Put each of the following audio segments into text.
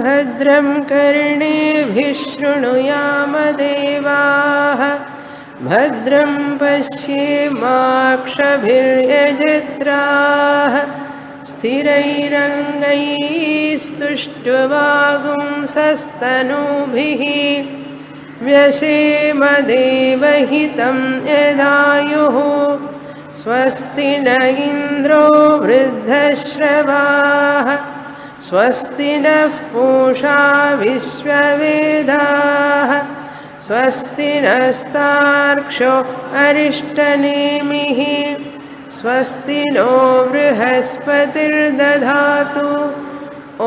भद्रं कर्णेभिः शृणुयाम देवाः भद्रं पश्येमाक्षभिर्यजत्राः स्थिरैरङ्गैस्तुष्ट्वागुंसस्तनूभिः व्यशेम देवहितं यदायुः स्वस्ति न इन्द्रो वृद्धश्रवाः स्वस्ति नः पूषा विश्ववेदाः स्वस्ति नस्तार्क्ष्यो अरिष्टनेमिः स्वस्ति नो बृहस्पतिर्दधातु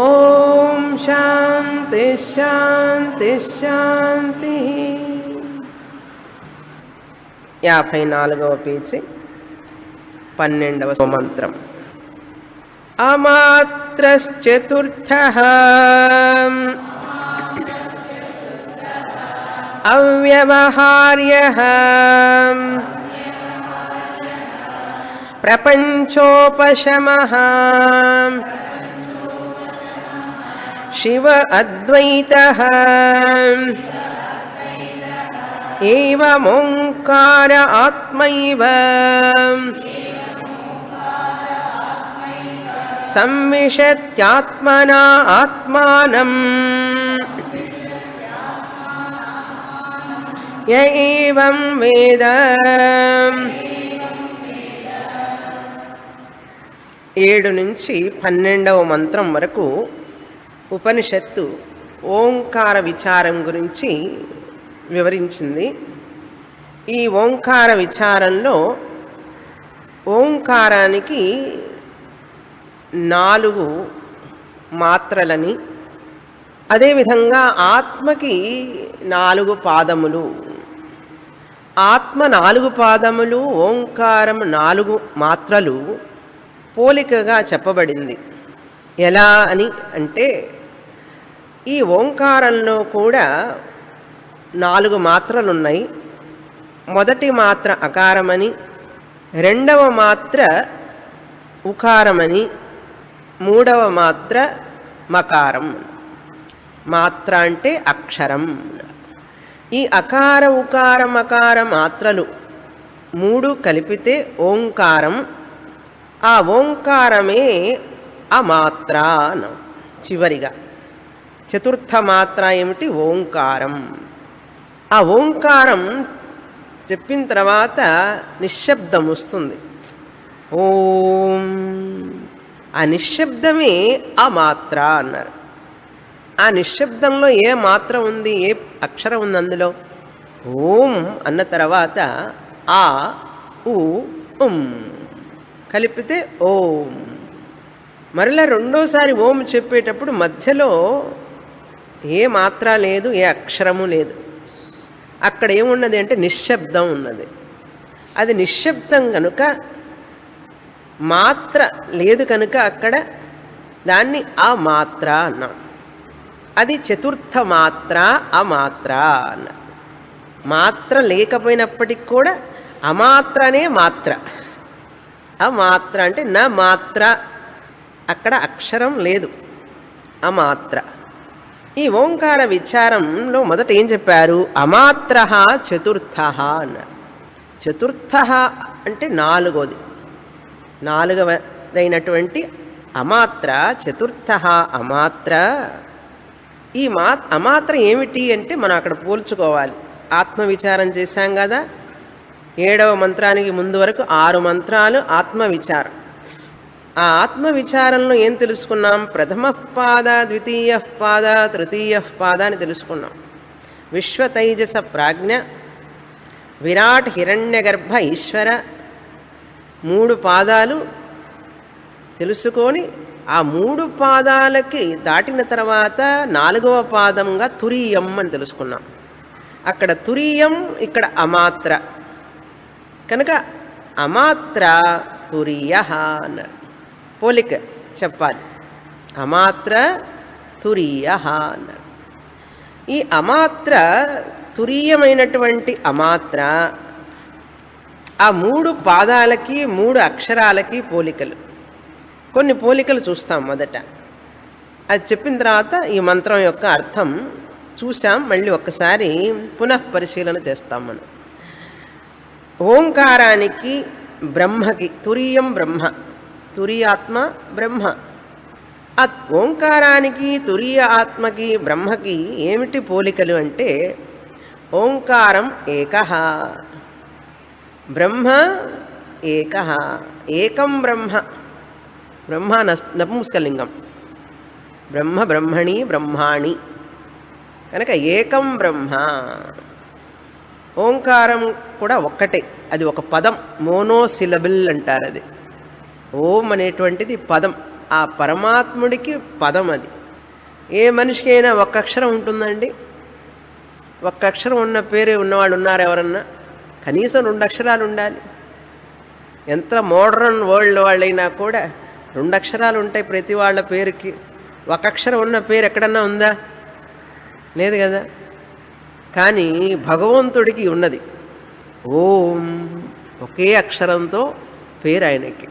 ओम शांति शांति शांति 54వ పేజీ 12వ మంత్రం అమాత్రశ్చతుర్థః అవ్యవహార్యః ప్రపంచోపశమః शिव अद्वैतः एवमोंकार आत्मैव संविशत्यात्मना आत्मानं य एवं वेद 7 నుంచి 12వ మంత్రం వరకు ఉపనిషత్తు ఓంకార విచారం గురించి వివరించింది. ఈ ఓంకార విచారంలో ఓంకారానికి 4 మాత్రలని, అదేవిధంగా ఆత్మకి 4 పాదములు, ఆత్మ 4 పాదములు, ఓంకారం 4 మాత్రలు పోలికగా చెప్పబడింది. ఎలా అని అంటే ఈ ఓంకారంలో కూడా 4 మాత్రలు ఉన్నాయి. మొదటి మాత్ర అకారమని, రెండవ మాత్ర ఉకారమని, మూడవ మాత్ర మకారం. మాత్ర అంటే అక్షరం. ఈ అకార ఉకార మకార మాత్రలు 3 కలిపితే ఓంకారం. ఆ ఓంకారమే అమాత్ర అనం. చివరిగా చతుర్థ మాత్ర ఏమిటి? ఓంకారం. ఆ ఓంకారం చెప్పిన తర్వాత నిశ్శబ్దం వస్తుంది. ఓం. ఆ నిశ్శబ్దమే ఆ మాత్ర అన్నారు. ఆ నిశ్శబ్దంలో ఏ మాత్ర ఉంది, ఏ అక్షరం ఉంది అందులో? ఓం అన్న తర్వాత ఆ ఉ ఉం కలిపితే ఓం. మరలా రెండోసారి ఓం చెప్పేటప్పుడు మధ్యలో ఏ మాత్ర లేదు, ఏ అక్షరము లేదు. అక్కడ ఏమున్నది అంటే నిశ్శబ్దం ఉన్నది. అది నిశ్శబ్దం కనుక, మాత్ర లేదు కనుక అక్కడ దాన్ని అమాత్ర అన్నాం. అది చతుర్థ మాత్ర అమాత్ర అన్న. మాత్ర లేకపోయినప్పటికి కూడా అమాత్రనే మాత్ర. అమాత్ర అంటే నా మాత్ర, అక్కడ అక్షరం లేదు, అమాత్ర. ఈ ఓంకార విచారంలో మొదట ఏం చెప్పారు? అమాత్ర చతుర్థ అన్నారు. చతుర్థ అంటే 4వది, 4వదైనటువంటి అమాత్ర. చతుర్థ అమాత్ర. ఈ అమాత్ర ఏమిటి అంటే మనం అక్కడ పోల్చుకోవాలి. ఆత్మవిచారం చేశాం కదా, 7వ మంత్రానికి ముందు వరకు 6 మంత్రాలు ఆత్మవిచారం. ఆ ఆత్మవిచారంలో ఏం తెలుసుకున్నాం? ప్రథమ పాద, ద్వితీయ పాద, తృతీయ పాద అని తెలుసుకున్నాం. విశ్వతైజస ప్రాజ్ఞ, విరాట్ హిరణ్యగర్భ ఈశ్వర 3 పాదాలు తెలుసుకొని ఆ 3 పాదాలకి దాటిన తర్వాత 4వ పాదంగా తురీయం అని తెలుసుకున్నాం. అక్కడ తురీయం, ఇక్కడ అమాత్ర కనుక అమాత్ర తురీయ అన్నారు. పోలిక చెప్పాలి. అమాత్ర తురీయ అన్నారు. ఈ అమాత్ర తురీయమైనటువంటి అమాత్ర ఆ 3 పాదాలకి 3 అక్షరాలకి పోలికలు. కొన్ని పోలికలు చూస్తాం. మొదట అది చెప్పిన తర్వాత ఈ మంత్రం యొక్క అర్థం చూసాం. మళ్ళీ ఒక్కసారి పునఃపరిశీలన చేస్తాం మనం. ఓంకారానికి బ్రహ్మకి తురీయం బ్రహ్మ, తురీయాత్మ బ్రహ్మ. ఆ ఓంకారానికి తురీయ ఆత్మకి బ్రహ్మకి ఏమిటి పోలికలు అంటే ఓంకారం ఏకః, బ్రహ్మ ఏకః, ఏకం బ్రహ్మ. బ్రహ్మ నపుంసకలింగం, బ్రహ్మ బ్రహ్మణి బ్రహ్మాణి కనుక ఏకం బ్రహ్మ. ఓంకారం కూడా ఒక్కటే, అది ఒక పదం, మోనోసిలబుల్ అంటారు. అది ఓం అనేటువంటిది పదం, ఆ పరమాత్ముడికి పదం. అది ఏ మనిషికి అయినా ఒక్క అక్షరం ఉంటుందండి? ఒక్క అక్షరం ఉన్న పేరు ఉన్నవాళ్ళు ఉన్నారు ఎవరన్నా? కనీసం 2 అక్షరాలు ఉండాలి. ఎంత మోడర్న్ వరల్డ్ వాళ్ళైనా కూడా 2 అక్షరాలు ఉంటాయి ప్రతి వాళ్ళ పేరుకి. ఒక అక్షరం ఉన్న పేరు ఎక్కడన్నా ఉందా? లేదు కదా. కానీ భగవంతుడికి ఉన్నది ఓం, ఒకే అక్షరంతో పేరు ఆయనకి.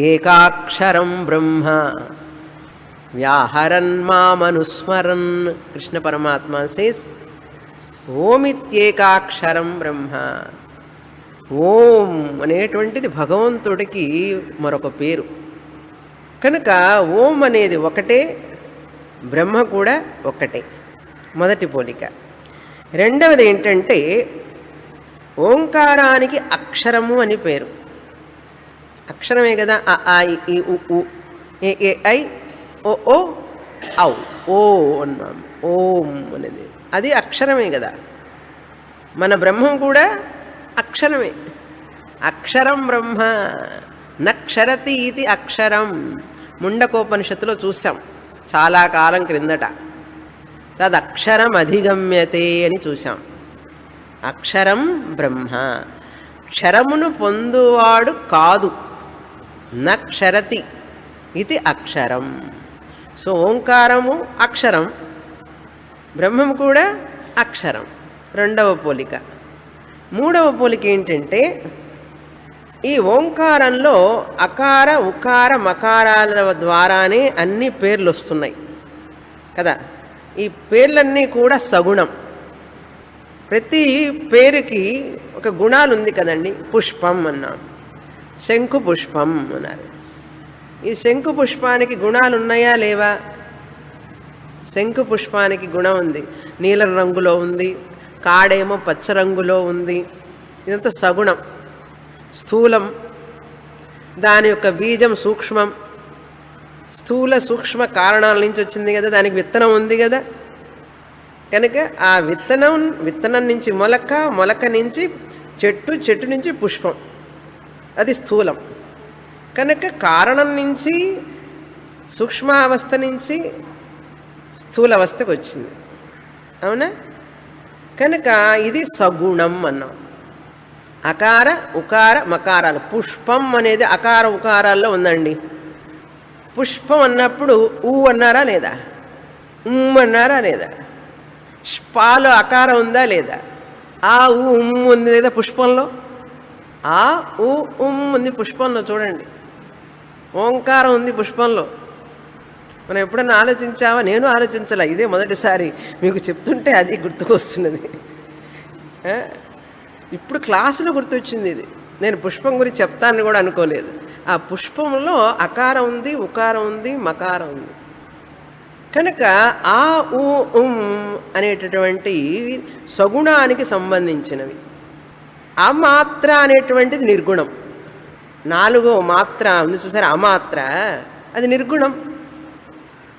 ఏకాక్షరం బ్రహ్మ వ్యాహరన్ మామనుస్మరన్. కృష్ణ పరమాత్మ సేస్ ఓమిత్యేకాక్షరం బ్రహ్మ. ఓం అనేటువంటిది భగవంతుడికి మరొక పేరు. కనుక ఓం అనేది ఒకటే, బ్రహ్మ కూడా ఒక్కటే. మొదటి పోలిక. రెండవది ఏంటంటే ఓంకారానికి అక్షరము అని పేరు. అక్షరమే కదా. అ ఆ ఇ ఉ ఊ ఏ ఏ ఐ ఓ ఓ ఔ ఓ అన్నాం. ఓం అనేది అది అక్షరమే కదా. మన బ్రహ్మం కూడా అక్షరమే. అక్షరం బ్రహ్మ నక్షరతి ఇది అక్షరం. ముండకోపనిషత్తులో చూసాం చాలా కాలం క్రిందట. తదక్షరం అధిగమ్యతే అని చూసాం. అక్షరం బ్రహ్మ, క్షరమును పొందువాడు కాదు. నక్షరతి ఇది అక్షరం. సో ఓంకారము అక్షరం, బ్రహ్మం కూడా అక్షరం. రెండవ పోలిక. మూడవ పోలిక ఏంటంటే ఈ ఓంకారంలో అకార ఉకార మకారాల ద్వారానే అన్ని పేర్లు వస్తున్నాయి కదా. ఈ పేర్లన్నీ కూడా సగుణం. ప్రతి పేరుకి ఒక గుణాలు ఉంది కదండి. పుష్పం అన్నాం, శంకు పుష్పం అన్నారు. ఈ శంకు పుష్పానికి గుణాలు ఉన్నాయా లేవా? శంకు పుష్పానికి గుణం ఉంది, నీలం రంగులో ఉంది, కాడేమో పచ్చ రంగులో ఉంది. ఇదంతా సగుణం, స్థూలం. దాని యొక్క బీజం సూక్ష్మం. స్థూల సూక్ష్మ కారణాల నుంచి వచ్చింది కదా, దానికి విత్తనం ఉంది కదా. కనుక ఆ విత్తనం నుంచి మొలక, మొలక నుంచి చెట్టు, చెట్టు నుంచి పుష్పం, అది స్థూలం. కనుక కారణం నుంచి సూక్ష్మావస్థ నుంచి స్థూలవస్థకు వచ్చింది. అవునా? కనుక ఇది సగుణం అన్నాం. అకార ఉకార మకారాలు. పుష్పం అనేది అకార ఉకారాల్లో ఉందండి. పుష్పం అన్నప్పుడు ఊ అన్నారా లేదా? అన్నారా లేదా? పాలో అకారం ఉందా లేదా? ఆ ఊ ఉంది లేదా పుష్పంలో? ఆ ఊ ఉంది పుష్పంలో. చూడండి, ఓంకారం ఉంది పుష్పంలో. మనం ఎప్పుడన్నా ఆలోచించావా? నేను ఆలోచించాల, ఇదే మొదటిసారి మీకు చెప్తుంటే అది గుర్తుకొస్తున్నది. ఇప్పుడు క్లాసులో గుర్తొచ్చింది ఇది. నేను పుష్పం గురించి చెప్తానని కూడా అనుకోలేదు. ఆ పుష్పంలో అకారం ఉంది, ఉకారం ఉంది, మకారం ఉంది. కనుక ఆ ఊ అనేటటువంటి సగుణానికి సంబంధించినవి. ఆ మాత్ర అనేటువంటిది నిర్గుణం. 4వ మాత్ర ఉంది చూసారా, అమాత్ర, అది నిర్గుణం.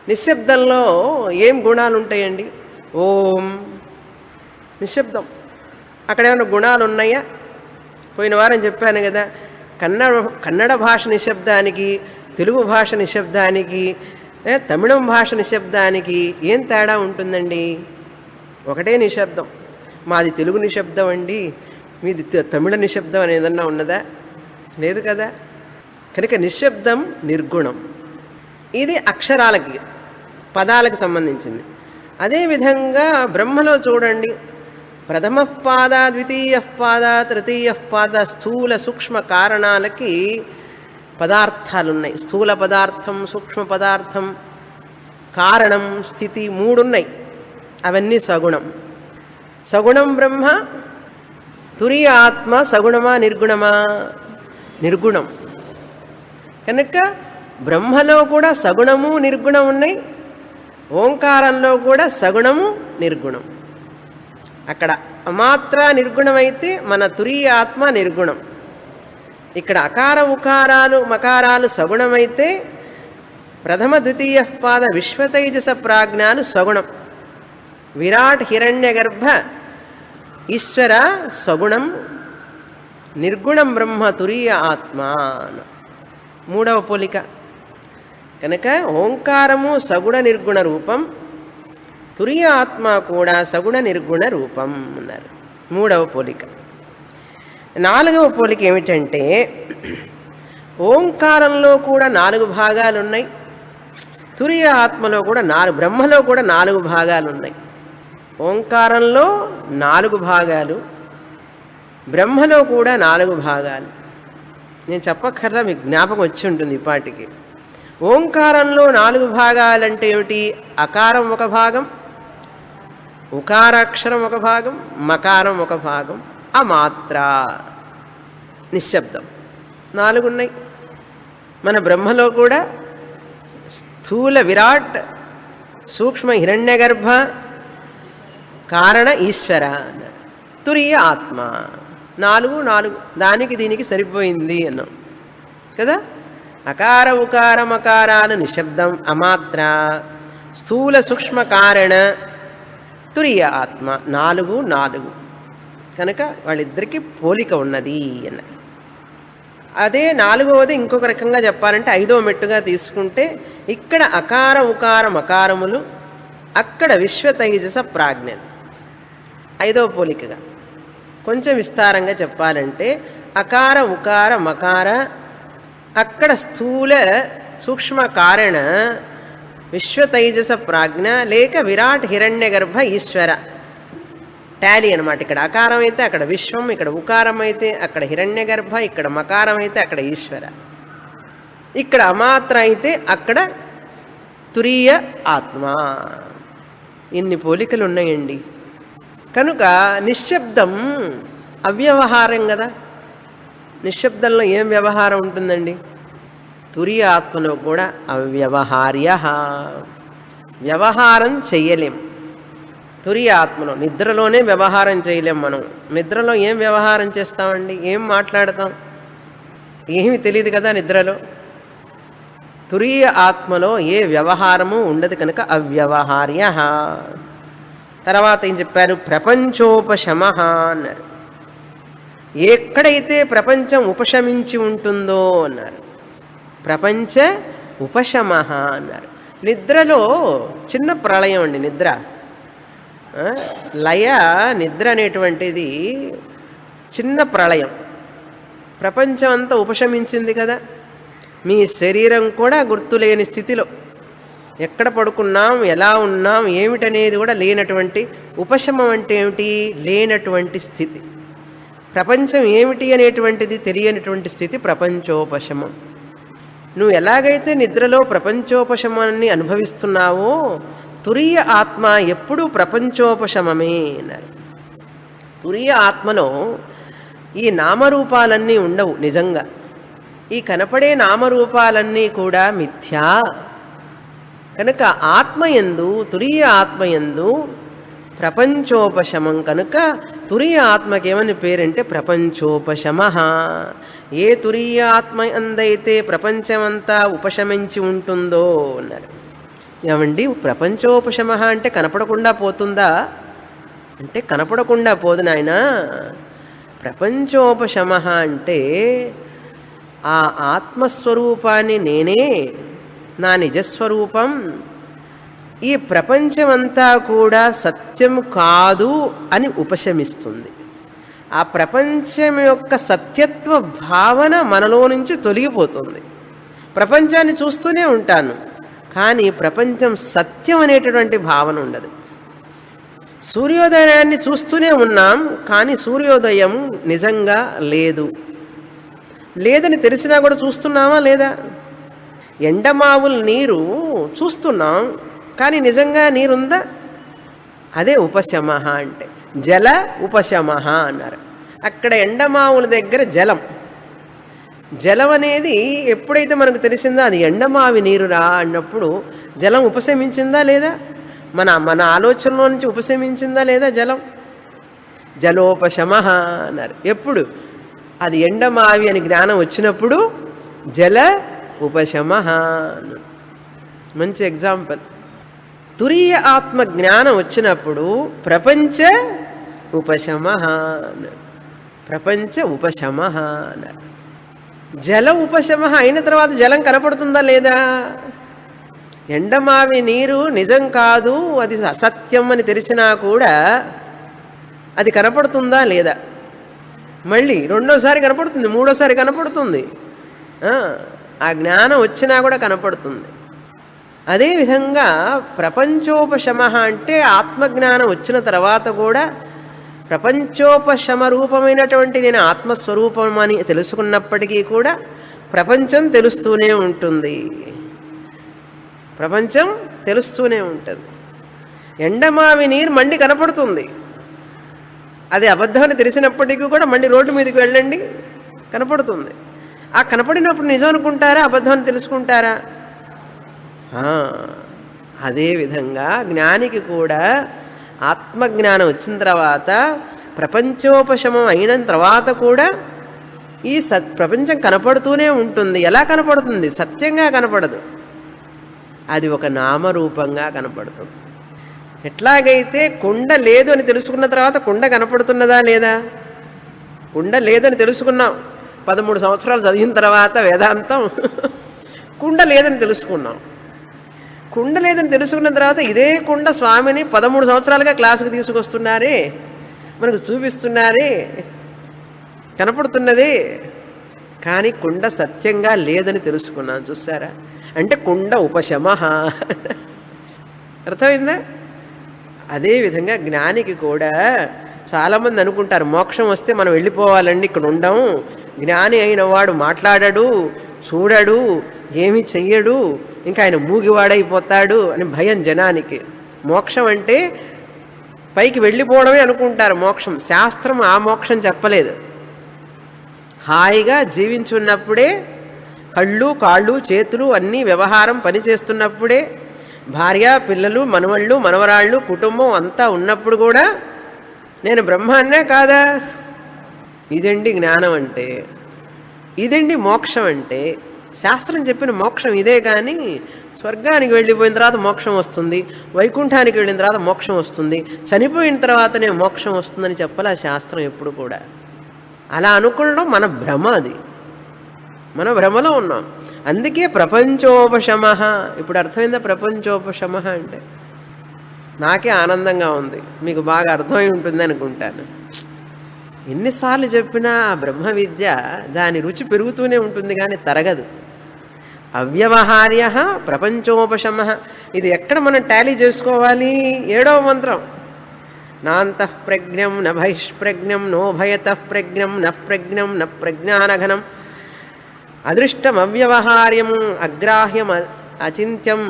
నిశ్శబ్దంలో ఏం గుణాలు ఉంటాయండి? ఓం నిశ్శబ్దం. అక్కడ ఏమైనా గుణాలు ఉన్నాయా? పోయిన వారం చెప్పాను కదా, కన్నడ భాష నిశ్శబ్దానికి, తెలుగు భాష నిశ్శబ్దానికి, తమిళం భాష నిశ్శబ్దానికి ఏం తేడా ఉంటుందండి? ఒకటే నిశ్శబ్దం. మాది తెలుగు నిశ్శబ్దం అండి, మీది తమిళ నిశ్శబ్దం అని ఏదన్నా ఉన్నదా? లేదు కదా. కనుక నిశ్శబ్దం నిర్గుణం. ఇది అక్షరాలకి, పదాలకు సంబంధించింది. అదేవిధంగా బ్రహ్మలో చూడండి, ప్రథమ పాద, ద్వితీయ పాద, తృతీయ పాద, స్థూల సూక్ష్మ కారణాలకి పదార్థాలు ఉన్నాయి. స్థూల పదార్థం, సూక్ష్మ పదార్థం, కారణం, స్థితి మూడున్నాయి. అవన్నీ సగుణం. సగుణం బ్రహ్మ, తురీయ ఆత్మ సగుణమా నిర్గుణమా? నిర్గుణం. కనుక బ్రహ్మలో కూడా సగుణము నిర్గుణం ఉన్నాయి, ఓంకారంలో కూడా సగుణము నిర్గుణం. అక్కడ అమాత్ర నిర్గుణమైతే మన తురీయ ఆత్మ నిర్గుణం. ఇక్కడ అకార ఉకారాలు మకారాలు సగుణమైతే ప్రథమ ద్వితీయ పాద విశ్వతైజస ప్రాజ్ఞాలు సగుణం. విరాట్ హిరణ్యగర్భ ఈశ్వర సగుణం, నిర్గుణం బ్రహ్మ తురీయ ఆత్మ. మూడవ పోలిక. కనుక ఓంకారము సగుణ నిర్గుణ రూపం, తురీయ ఆత్మ కూడా సగుణ నిర్గుణ రూపం అన్నారు. మూడవ పోలిక. నాలుగవ పోలిక ఏమిటంటే ఓంకారంలో కూడా 4 భాగాలు ఉన్నాయి, తురీయ ఆత్మలో కూడా బ్రహ్మలో కూడా 4 భాగాలు ఉన్నాయి. ఓంకారంలో 4 భాగాలు, బ్రహ్మలో కూడా 4 భాగాలు. నేను చెప్పక్కర్లా, మీకు జ్ఞాపకం వచ్చి ఉంటుంది ఈ పాటికి. ఓంకారంలో 4 భాగాలంటే ఏమిటి? అకారం ఒక భాగం, ఉకారాక్షరం ఒక భాగం, మకారం ఒక భాగం, అమాత్ర నిశ్శబ్దం 4 ఉన్నాయి. మన బ్రహ్మలో కూడా స్థూల విరాట్, సూక్ష్మ హిరణ్యగర్భ, కారణ ఈశ్వర, తురీయ ఆత్మ 4 దానికి దీనికి సరిపోయింది అన్నాం కదా. అకార ఉకార మకారాలు నిశ్శబ్దం అమాత్ర, స్థూల సూక్ష్మ కారణ తురీయ ఆత్మ 4 కనుక వాళ్ళిద్దరికీ పోలిక ఉన్నది అన్నది. అదే 4వది ఇంకొక రకంగా చెప్పాలంటే 5వ మెట్టుగా తీసుకుంటే ఇక్కడ అకార ఉకార మకారములు, అక్కడ విశ్వతైజస ప్రాజ్ఞలు 5వ పోలికగా. కొంచెం విస్తారంగా చెప్పాలంటే అకార ఉకార మకార, అక్కడ స్థూల సూక్ష్మ కారణ విశ్వతైజస ప్రాజ్ఞ లేక విరాట్ హిరణ్యగర్భ ఈశ్వర టాలీ అనమాట. ఇక్కడ అకారం అయితే అక్కడ విశ్వం, ఇక్కడ ఉకారం అయితే అక్కడ హిరణ్యగర్భ, ఇక్కడ మకారం అయితే అక్కడ ఈశ్వర, ఇక్కడ అమాత్ర అయితే అక్కడ తురీయ ఆత్మ. ఇన్ని పోలికలు ఉన్నాయండి. కనుక నిశ్శబ్దం అవ్యవహారం కదా. నిశ్శబ్దంలో ఏం వ్యవహారం ఉంటుందండి? తురీయ ఆత్మలో కూడా అవ్యవహార్య, వ్యవహారం చెయ్యలేం. తురీయ ఆత్మలో నిద్రలోనే వ్యవహారం చేయలేం. మనం నిద్రలో ఏం వ్యవహారం చేస్తామండి? ఏం మాట్లాడతాం? ఏమీ తెలియదు కదా నిద్రలో. తురీయ ఆత్మలో ఏ వ్యవహారము ఉండదు కనుక అవ్యవహార్య. తర్వాత ఏం చెప్పారు? ప్రపంచోపశమ అన్నారు. ఎక్కడైతే ప్రపంచం ఉపశమించి ఉంటుందో అన్నారు. ప్రపంచ ఉపశమ అన్నారు. నిద్రలో చిన్న ప్రళయం అండి నిద్ర. లయ నిద్ర అనేటువంటిది చిన్న ప్రళయం. ప్రపంచం అంతా ఉపశమించింది కదా. మీ శరీరం కూడా గుర్తులేని స్థితిలో ఎక్కడ పడుకున్నాం, ఎలా ఉన్నాం, ఏమిటనేది కూడా లేనటువంటి, ఉపశమం అంటే ఏమిటి? లేనటువంటి స్థితి. ప్రపంచం ఏమిటి అనేటువంటిది తెలియనటువంటి స్థితి ప్రపంచోపశమం. నువ్వు ఎలాగైతే నిద్రలో ప్రపంచోపశమాన్ని అనుభవిస్తున్నావో తురీయ ఆత్మ ఎప్పుడూ ప్రపంచోపశమమే అన్నారు. తురీయ ఆత్మలో ఈ నామరూపాలన్నీ ఉండవు నిజంగా. ఈ కనపడే నామరూపాలన్నీ కూడా మిథ్యా. కనుక ఆత్మయందు, తురీయ ఆత్మయందు ప్రపంచోపశమం. కనుక తురీయ ఆత్మకేమని పేరంటే ప్రపంచోపశమ. ఏ తురీయ ఆత్మ అందైతే ప్రపంచమంతా ఉపశమించి ఉంటుందో అన్నారు. ఏమండి ప్రపంచోపశమ అంటే కనపడకుండా పోతుందా అంటే కనపడకుండా పోదు నాయన. ప్రపంచోపశమ అంటే ఆ ఆత్మస్వరూపాన్ని నేనే, నా నిజస్వరూపం, ఈ ప్రపంచమంతా కూడా సత్యం కాదు అని ఉపశమిస్తుంది. ఆ ప్రపంచం యొక్క సత్యత్వ భావన మనలో నుంచి తొలగిపోతుంది. ప్రపంచాన్ని చూస్తూనే ఉంటాను కానీ ప్రపంచం సత్యం అనేటటువంటి భావన ఉండదు. సూర్యోదయాన్ని చూస్తూనే ఉన్నాం కానీ సూర్యోదయం నిజంగా లేదని తెలిసినా కూడా చూస్తున్నామా లేదా? ఎండమావుల నీరు చూస్తున్నాం కానీ నిజంగా నీరుందా? అదే ఉపశమః అంటే. జల ఉపశమః అన్నారు. అక్కడ ఎండమావుల దగ్గర జలం. జలం అనేది ఎప్పుడైతే మనకు తెలిసిందో అది ఎండమావి నీరురా అన్నప్పుడు జలం ఉపశమించిందా లేదా? మన ఆలోచనలో నుంచి ఉపశమించిందా లేదా జలం? జలోపశమః అన్నారు. ఎప్పుడు? అది ఎండమావి అని జ్ఞానం వచ్చినప్పుడు జల ఉపశమః. మంచి ఎగ్జాంపుల్. తురీయ ఆత్మ జ్ఞానం వచ్చినప్పుడు ప్రపంచ ఉపశమః అన్నారు. ప్రపంచ ఉపశమః అన్నారు. జల ఉపశమః అయిన తర్వాత జలం కనపడుతుందా లేదా? ఎండమావి నీరు నిజం కాదు, అది అసత్యం అని తెలిసినా కూడా అది కనపడుతుందా లేదా? మళ్ళీ రెండోసారి కనపడుతుంది, మూడోసారి కనపడుతుంది. ఆ జ్ఞానం వచ్చినా కూడా కనపడుతుంది. అదేవిధంగా ప్రపంచోపశమః అంటే ఆత్మజ్ఞానం వచ్చిన తర్వాత కూడా ప్రపంచోపశమ రూపమైనటువంటి నేను ఆత్మస్వరూపం అని తెలుసుకున్నప్పటికీ కూడా ప్రపంచం తెలుస్తూనే ఉంటుంది. ప్రపంచం తెలుస్తూనే ఉంటుంది. ఎండమావి నీరు మండి కనపడుతుంది. అది అబద్ధమని తెలిసినప్పటికీ కూడా మళ్ళీ రోడ్డు మీదకి వెళ్ళండి, కనపడుతుంది. ఆ కనపడినప్పుడు నిజం అనుకుంటారా, అబద్ధం అని తెలుసుకుంటారా? అదేవిధంగా జ్ఞానికి కూడా ఆత్మజ్ఞానం వచ్చిన తర్వాత ప్రపంచోపశమం అయిన తర్వాత కూడా ఈ ప్రపంచం కనపడుతూనే ఉంటుంది. ఎలా కనపడుతుంది? సత్యంగా కనపడదు, అది ఒక నామరూపంగా కనపడుతుంది. ఎట్లాగైతే కుండ లేదు అని తెలుసుకున్న తర్వాత కుండ కనపడుతున్నదా లేదా? కుండ లేదని తెలుసుకున్నాం, 13 సంవత్సరాలు చదివిన తర్వాత వేదాంతం కుండ లేదని తెలుసుకున్నాం. కుండ లేదని తెలుసుకున్న తర్వాత ఇదే కుండ స్వామిని 13 సంవత్సరాలుగా క్లాసుకు తీసుకొస్తున్నారే, మనకు చూపిస్తున్నారే, కనపడుతున్నదే. కానీ కుండ సత్యంగా లేదని తెలుసుకున్నాను. చూసారా? అంటే కుండ ఉపశమః. అర్థమైందా? అదేవిధంగా జ్ఞానికి కూడా చాలామంది అనుకుంటారు మోక్షం వస్తే మనం వెళ్ళిపోవాలండి, ఇక్కడ ఉండం, జ్ఞాని అయిన వాడు మాట్లాడడు, చూడడు, ఏమీ చెయ్యడు, ఇంకా ఆయన మూగివాడైపోతాడు అని భయం జనానికి. మోక్షం అంటే పైకి వెళ్ళిపోవడమే అనుకుంటారు మోక్షం. శాస్త్రం ఆ మోక్షం చెప్పలేదు. హాయిగా జీవించున్నప్పుడే, కళ్ళు కాళ్ళు చేతులు అన్నీ వ్యవహారం పనిచేస్తున్నప్పుడే, భార్య పిల్లలు మనవళ్ళు మనవరాళ్ళు కుటుంబం అంతా ఉన్నప్పుడు కూడా నేను బ్రహ్మాన్నే కాదా? ఇదండి జ్ఞానం అంటే, ఇదండి మోక్షం అంటే. శాస్త్రం చెప్పిన మోక్షం ఇదే. కానీ స్వర్గానికి వెళ్ళిపోయిన తర్వాత మోక్షం వస్తుంది, వైకుంఠానికి వెళ్ళిన తర్వాత మోక్షం వస్తుంది, చనిపోయిన తర్వాతనే మోక్షం వస్తుందని చెప్పలే శాస్త్రం ఎప్పుడు కూడా. అలా అనుకోవడం మన భ్రమ. అది మన భ్రమలో ఉన్నాం. అందుకే ప్రపంచోపశమః. ఇప్పుడు అర్థమైందా ప్రపంచోపశమః అంటే? నాకే ఆనందంగా ఉంది, మీకు బాగా అర్థమై ఉంటుంది అనుకుంటాను. ఎన్నిసార్లు చెప్పినా బ్రహ్మ విద్య దాని రుచి పెరుగుతూనే ఉంటుంది కానీ తరగదు. అవ్యవహార్య ప్రపంచోపశమః. ఇది ఎక్కడ మనం టాలీ చేసుకోవాలి? 7వ మంత్రం. నాంతః ప్రజ్ఞం న బహిష్ప్రజ్ఞం నో భయతః ప్రజ్ఞం న ప్రజ్ఞం న ప్రజ్ఞానఘనం అదృష్టం అవ్యవహార్యం అగ్రాహ్యం అచింత్యం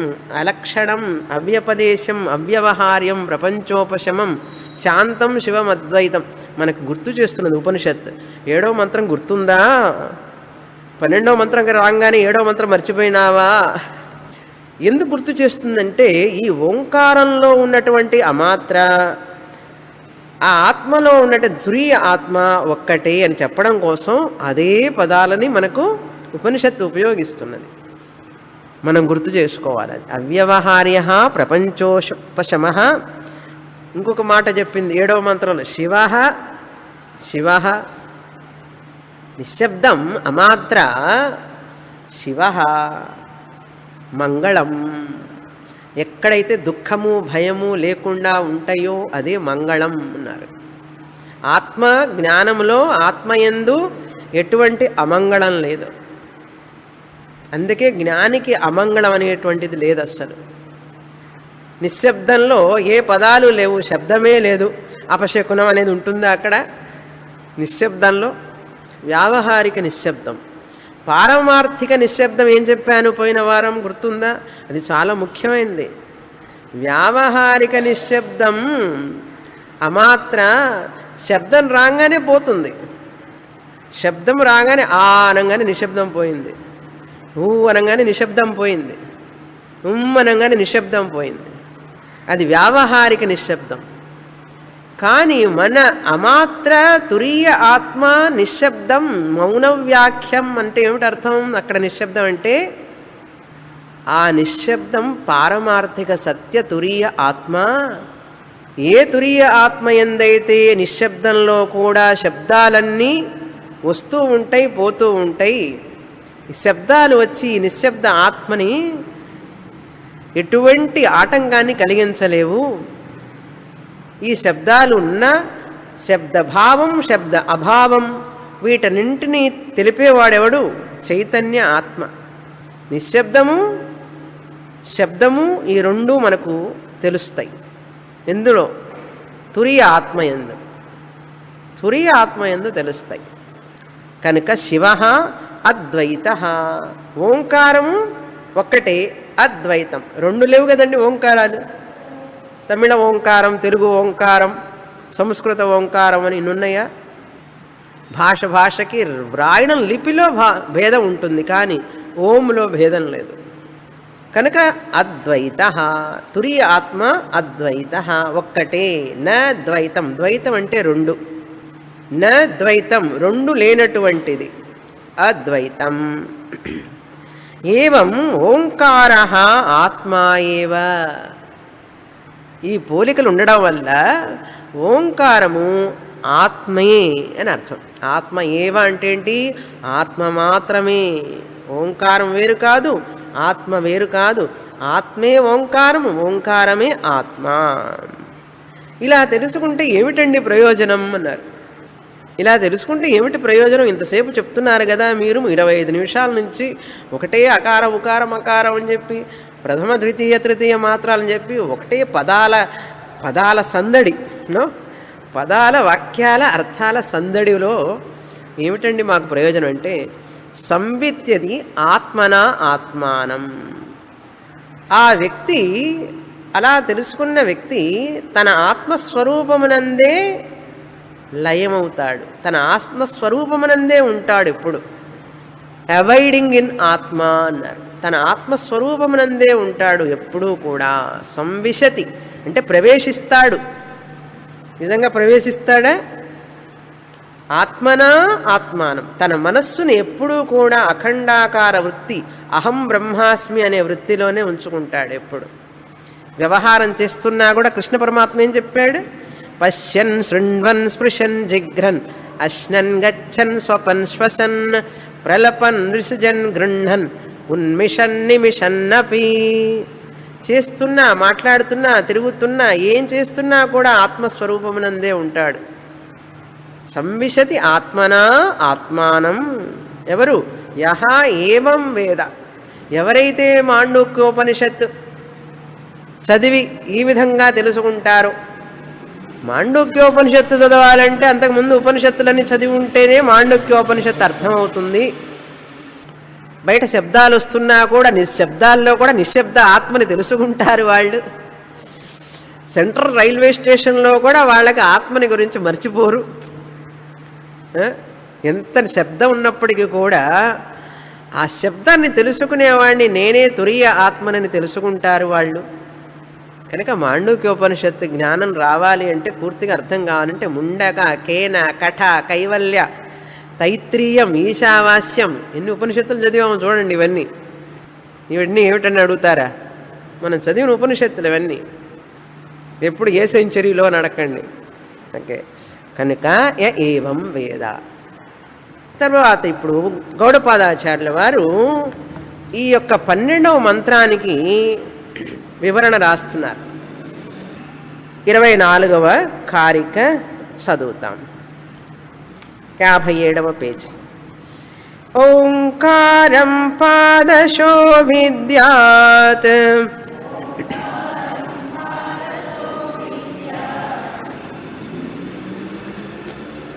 అలక్షణం అవ్యపదేశం అవ్యవహార్యం ప్రపంచోపశమం శాంతం శివమద్వైతం. మనకు గుర్తు చేస్తున్నది ఉపనిషత్. 7వ మంత్రం గుర్తుందా? 12వ మంత్రం రాగానే 7వ మంత్రం మర్చిపోయినావా? ఎందుకు గుర్తు చేస్తుందంటే ఈ ఓంకారంలో ఉన్నటువంటి అమాత్ర, ఆ ఆత్మలో ఉన్నటువంటి తురీయ ఆత్మ ఒక్కటే అని చెప్పడం కోసం అదే పదాలని మనకు ఉపనిషత్తు ఉపయోగిస్తున్నది. మనం గుర్తు చేసుకోవాలి. అవ్యవహార్య ప్రపంచోపశమః. ఇంకొక మాట చెప్పింది 7వ మంత్రంలో, శివ శివ నిశ్శబ్దం అమాత్ర శివ మంగళం. ఎక్కడైతే దుఃఖము భయము లేకుండా ఉంటాయో అదే మంగళం అన్నారు. ఆత్మ జ్ఞానంలో ఆత్మయందు ఎటువంటి అమంగళం లేదు. అందుకే జ్ఞానికి అమంగళం అనేటువంటిది లేదు అస్సలు. నిశ్శబ్దంలో ఏ పదాలు లేవు, శబ్దమే లేదు. అపశకునం అనేది ఉంటుందా అక్కడ? నిశ్శబ్దంలో వ్యావహారిక నిశ్శబ్దం. పారమార్థిక నిశ్శబ్దం ఏం చెప్పాను పోయిన వారం, గుర్తుందా? అది చాలా ముఖ్యమైనది. వ్యావహారిక నిశ్శబ్దం అమాత్ర, శబ్దం రాగానే పోతుంది. శబ్దం రాగానే ఆ అనగానే నిశ్శబ్దం పోయింది, ఊ అనగానే నిశ్శబ్దం పోయింది, అనగానే నిశ్శబ్దం పోయింది. అది వ్యావహారిక నిశ్శబ్దం. కానీ మన అమాత్ర తురీయ ఆత్మ నిశ్శబ్దం, మౌన వ్యాఖ్యం అంటే ఏమిటి అర్థం? అక్కడ నిశ్శబ్దం అంటే ఆ నిశ్శబ్దం పారమార్థిక సత్య తురీయ ఆత్మ. ఏ తురీయ ఆత్మ ఎందైతే నిశ్శబ్దంలో కూడా శబ్దాలన్నీ వస్తూ ఉంటాయి, పోతూ ఉంటాయి, ఈ శబ్దాలు వచ్చి ఈ నిశ్శబ్ద ఆత్మని ఎటువంటి ఆటంకాన్ని కలిగించలేవు. ఈ శబ్దాలు ఉన్న శబ్దభావం, శబ్ద అభావం వీటన్నింటినీ తెలిపేవాడెవడు? చైతన్య ఆత్మ. నిశ్శబ్దము, శబ్దము ఈ రెండూ మనకు తెలుస్తాయి. ఎందులో? తురీయ ఆత్మయందు. తురీయ ఆత్మయందు తెలుస్తాయి. కనుక శివ అద్వైత, ఓంకారము ఒక్కటే, అద్వైతం రెండు లేవు కదండి ఓంకారాలు. తమిళ ఓంకారం, తెలుగు ఓంకారం, సంస్కృత ఓంకారం అని ఇన్నున్నాయా? భాష భాషకి వ్రాయడం లిపిలో భేదం ఉంటుంది, కానీ ఓంలో భేదం లేదు. కనుక అద్వైత, తురీయ ఆత్మ అద్వైత, ఒక్కటే. న ద్వైతం, ద్వైతం అంటే రెండు, న ద్వైతం రెండు లేనటువంటిది అద్వైతం. ఏవం ఓంకార ఆత్మా ఏవ. ఈ పోలికలు ఉండడం వల్ల ఓంకారము ఆత్మే అని అర్థం. ఆత్మ ఏవ అంటే ఏంటి? ఆత్మ మాత్రమే. ఓంకారం వేరు కాదు, ఆత్మ వేరు కాదు. ఆత్మే ఓంకారము, ఓంకారమే ఆత్మ. ఇలా తెలుసుకుంటే ఏమిటండి ప్రయోజనం అన్నారు. ఇలా తెలుసుకుంటే ఏమిటి ప్రయోజనం? ఇంతసేపు చెప్తున్నారు కదా మీరు, 25 నిమిషాల నుంచి ఒకటే అకారం ఉకారం అకారం అని చెప్పి, ప్రథమ ద్వితీయ తృతీయ మాత్రాలని చెప్పి, ఒకటే పదాల సందడి, పదాల వాక్యాల అర్థాల సందడిలో ఏమిటండి మాకు ప్రయోజనం అంటే, సంవిత్యది ఆత్మనా ఆత్మానం. ఆ వ్యక్తి, అలా తెలుసుకున్న వ్యక్తి తన ఆత్మస్వరూపమునందే లయమవుతాడు, తన ఆత్మస్వరూపమునందే ఉంటాడు. ఎప్పుడు అవాయిడింగ్ ఇన్ ఆత్మ అన్నారు. తన ఆత్మస్వరూపమునందే ఉంటాడు ఎప్పుడూ కూడా. సంవిశతి అంటే ప్రవేశిస్తాడు. నిజంగా ప్రవేశిస్తాడా? ఆత్మనా ఆత్మానం. తన మనస్సును ఎప్పుడూ కూడా అఖండాకార వృత్తి, అహం బ్రహ్మాస్మి అనే వృత్తిలోనే ఉంచుకుంటాడు. ఎప్పుడు వ్యవహారం చేస్తున్నా కూడా కృష్ణ పరమాత్మ ఏం చెప్పాడు? పశ్యన్ శృణ్వన్ స్పృశన్ జిఘ్రన్ అశ్నన్ గచ్చన్ స్వపన్ శ్వసన్ ప్రలపన్ రిసుజన్ గృహన్ ఉన్మిషన్ నిమిషన్నపి. చేస్తున్నా, మాట్లాడుతున్నా, తిరుగుతున్నా, ఏం చేస్తున్నా కూడా ఆత్మస్వరూపమునందే ఉంటాడు. సంవిశతి ఆత్మనా ఆత్మానం. ఎవరు? యహ ఏవం వేద. ఎవరైతే మాండూక్యోపనిషత్తు చదివి ఈ విధంగా తెలుసుకుంటారో. మాండూక్యోపనిషత్తు చదవాలంటే అంతకుముందు ఉపనిషత్తులన్నీ చదివి ఉంటేనే మాండూక్యోపనిషత్తు అర్థమవుతుంది. బయట శబ్దాలు వస్తున్నా కూడా నిశ్శబ్దాల్లో కూడా నిశ్శబ్ద ఆత్మని తెలుసుకుంటారు వాళ్ళు. సెంట్రల్ రైల్వే స్టేషన్లో కూడా వాళ్ళకి ఆత్మని గురించి మర్చిపోరు. ఎంత శబ్దం ఉన్నప్పటికీ కూడా ఆ శబ్దాన్ని తెలుసుకునేవాడిని నేనే తురీయ ఆత్మనని తెలుసుకుంటారు వాళ్ళు. కనుక మాండూక్యోపనిషత్తు జ్ఞానం రావాలి అంటే, పూర్తిగా అర్థం కావాలంటే, ముండక, కేన, కఠ, కైవల్య, తైత్రీయం, ఈశావాస్యం, ఎన్ని ఉపనిషత్తులు చదివామో చూడండి. ఇవన్నీ ఏమిటని అడుగుతారా? మనం చదివిన ఉపనిషత్తులు ఇవన్నీ. ఎప్పుడు ఏ సెంచరీలో నడకండి. ఓకే. కనుక ఏవం వేద. తర్వాత ఇప్పుడు గౌడపాదాచార్యుల వారు ఈ యొక్క 12వ మంత్రానికి వివరణ రాస్తున్నారు. 24వ కారిక చదువుతాం. 57వ పేజీ. ఓంకారం పాదశో విద్యాత్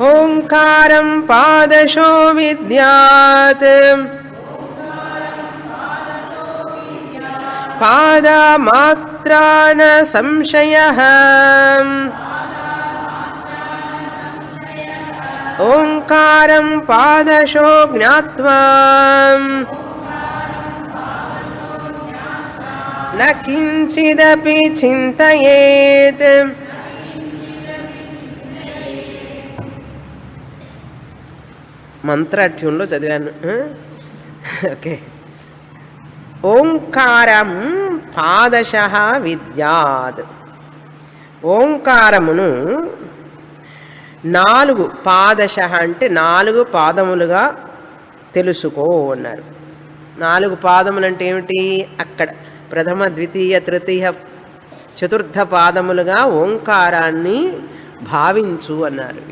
ఓంకారం పాదశో విద్యాత్ పాదమాత్ర మాత్రా న సంశయః ఓంకారం పాదశో జ్ఞాత్వా న కించిదపి చింతయేత్. మంత్ర ట్యూన్లో చదివాను. ఓకే. ఓంకారం పాదశః విద్యాత్. ఓంకారమును 4 పాదశః అంటే 4 పాదములుగా తెలుసుకో అన్నారు. 4 పాదములు అంటే ఏమిటి? అక్కడ ప్రథమ ద్వితీయ తృతీయ చతుర్థ పాదములుగా ఓంకారాన్ని భావించు అన్నారు.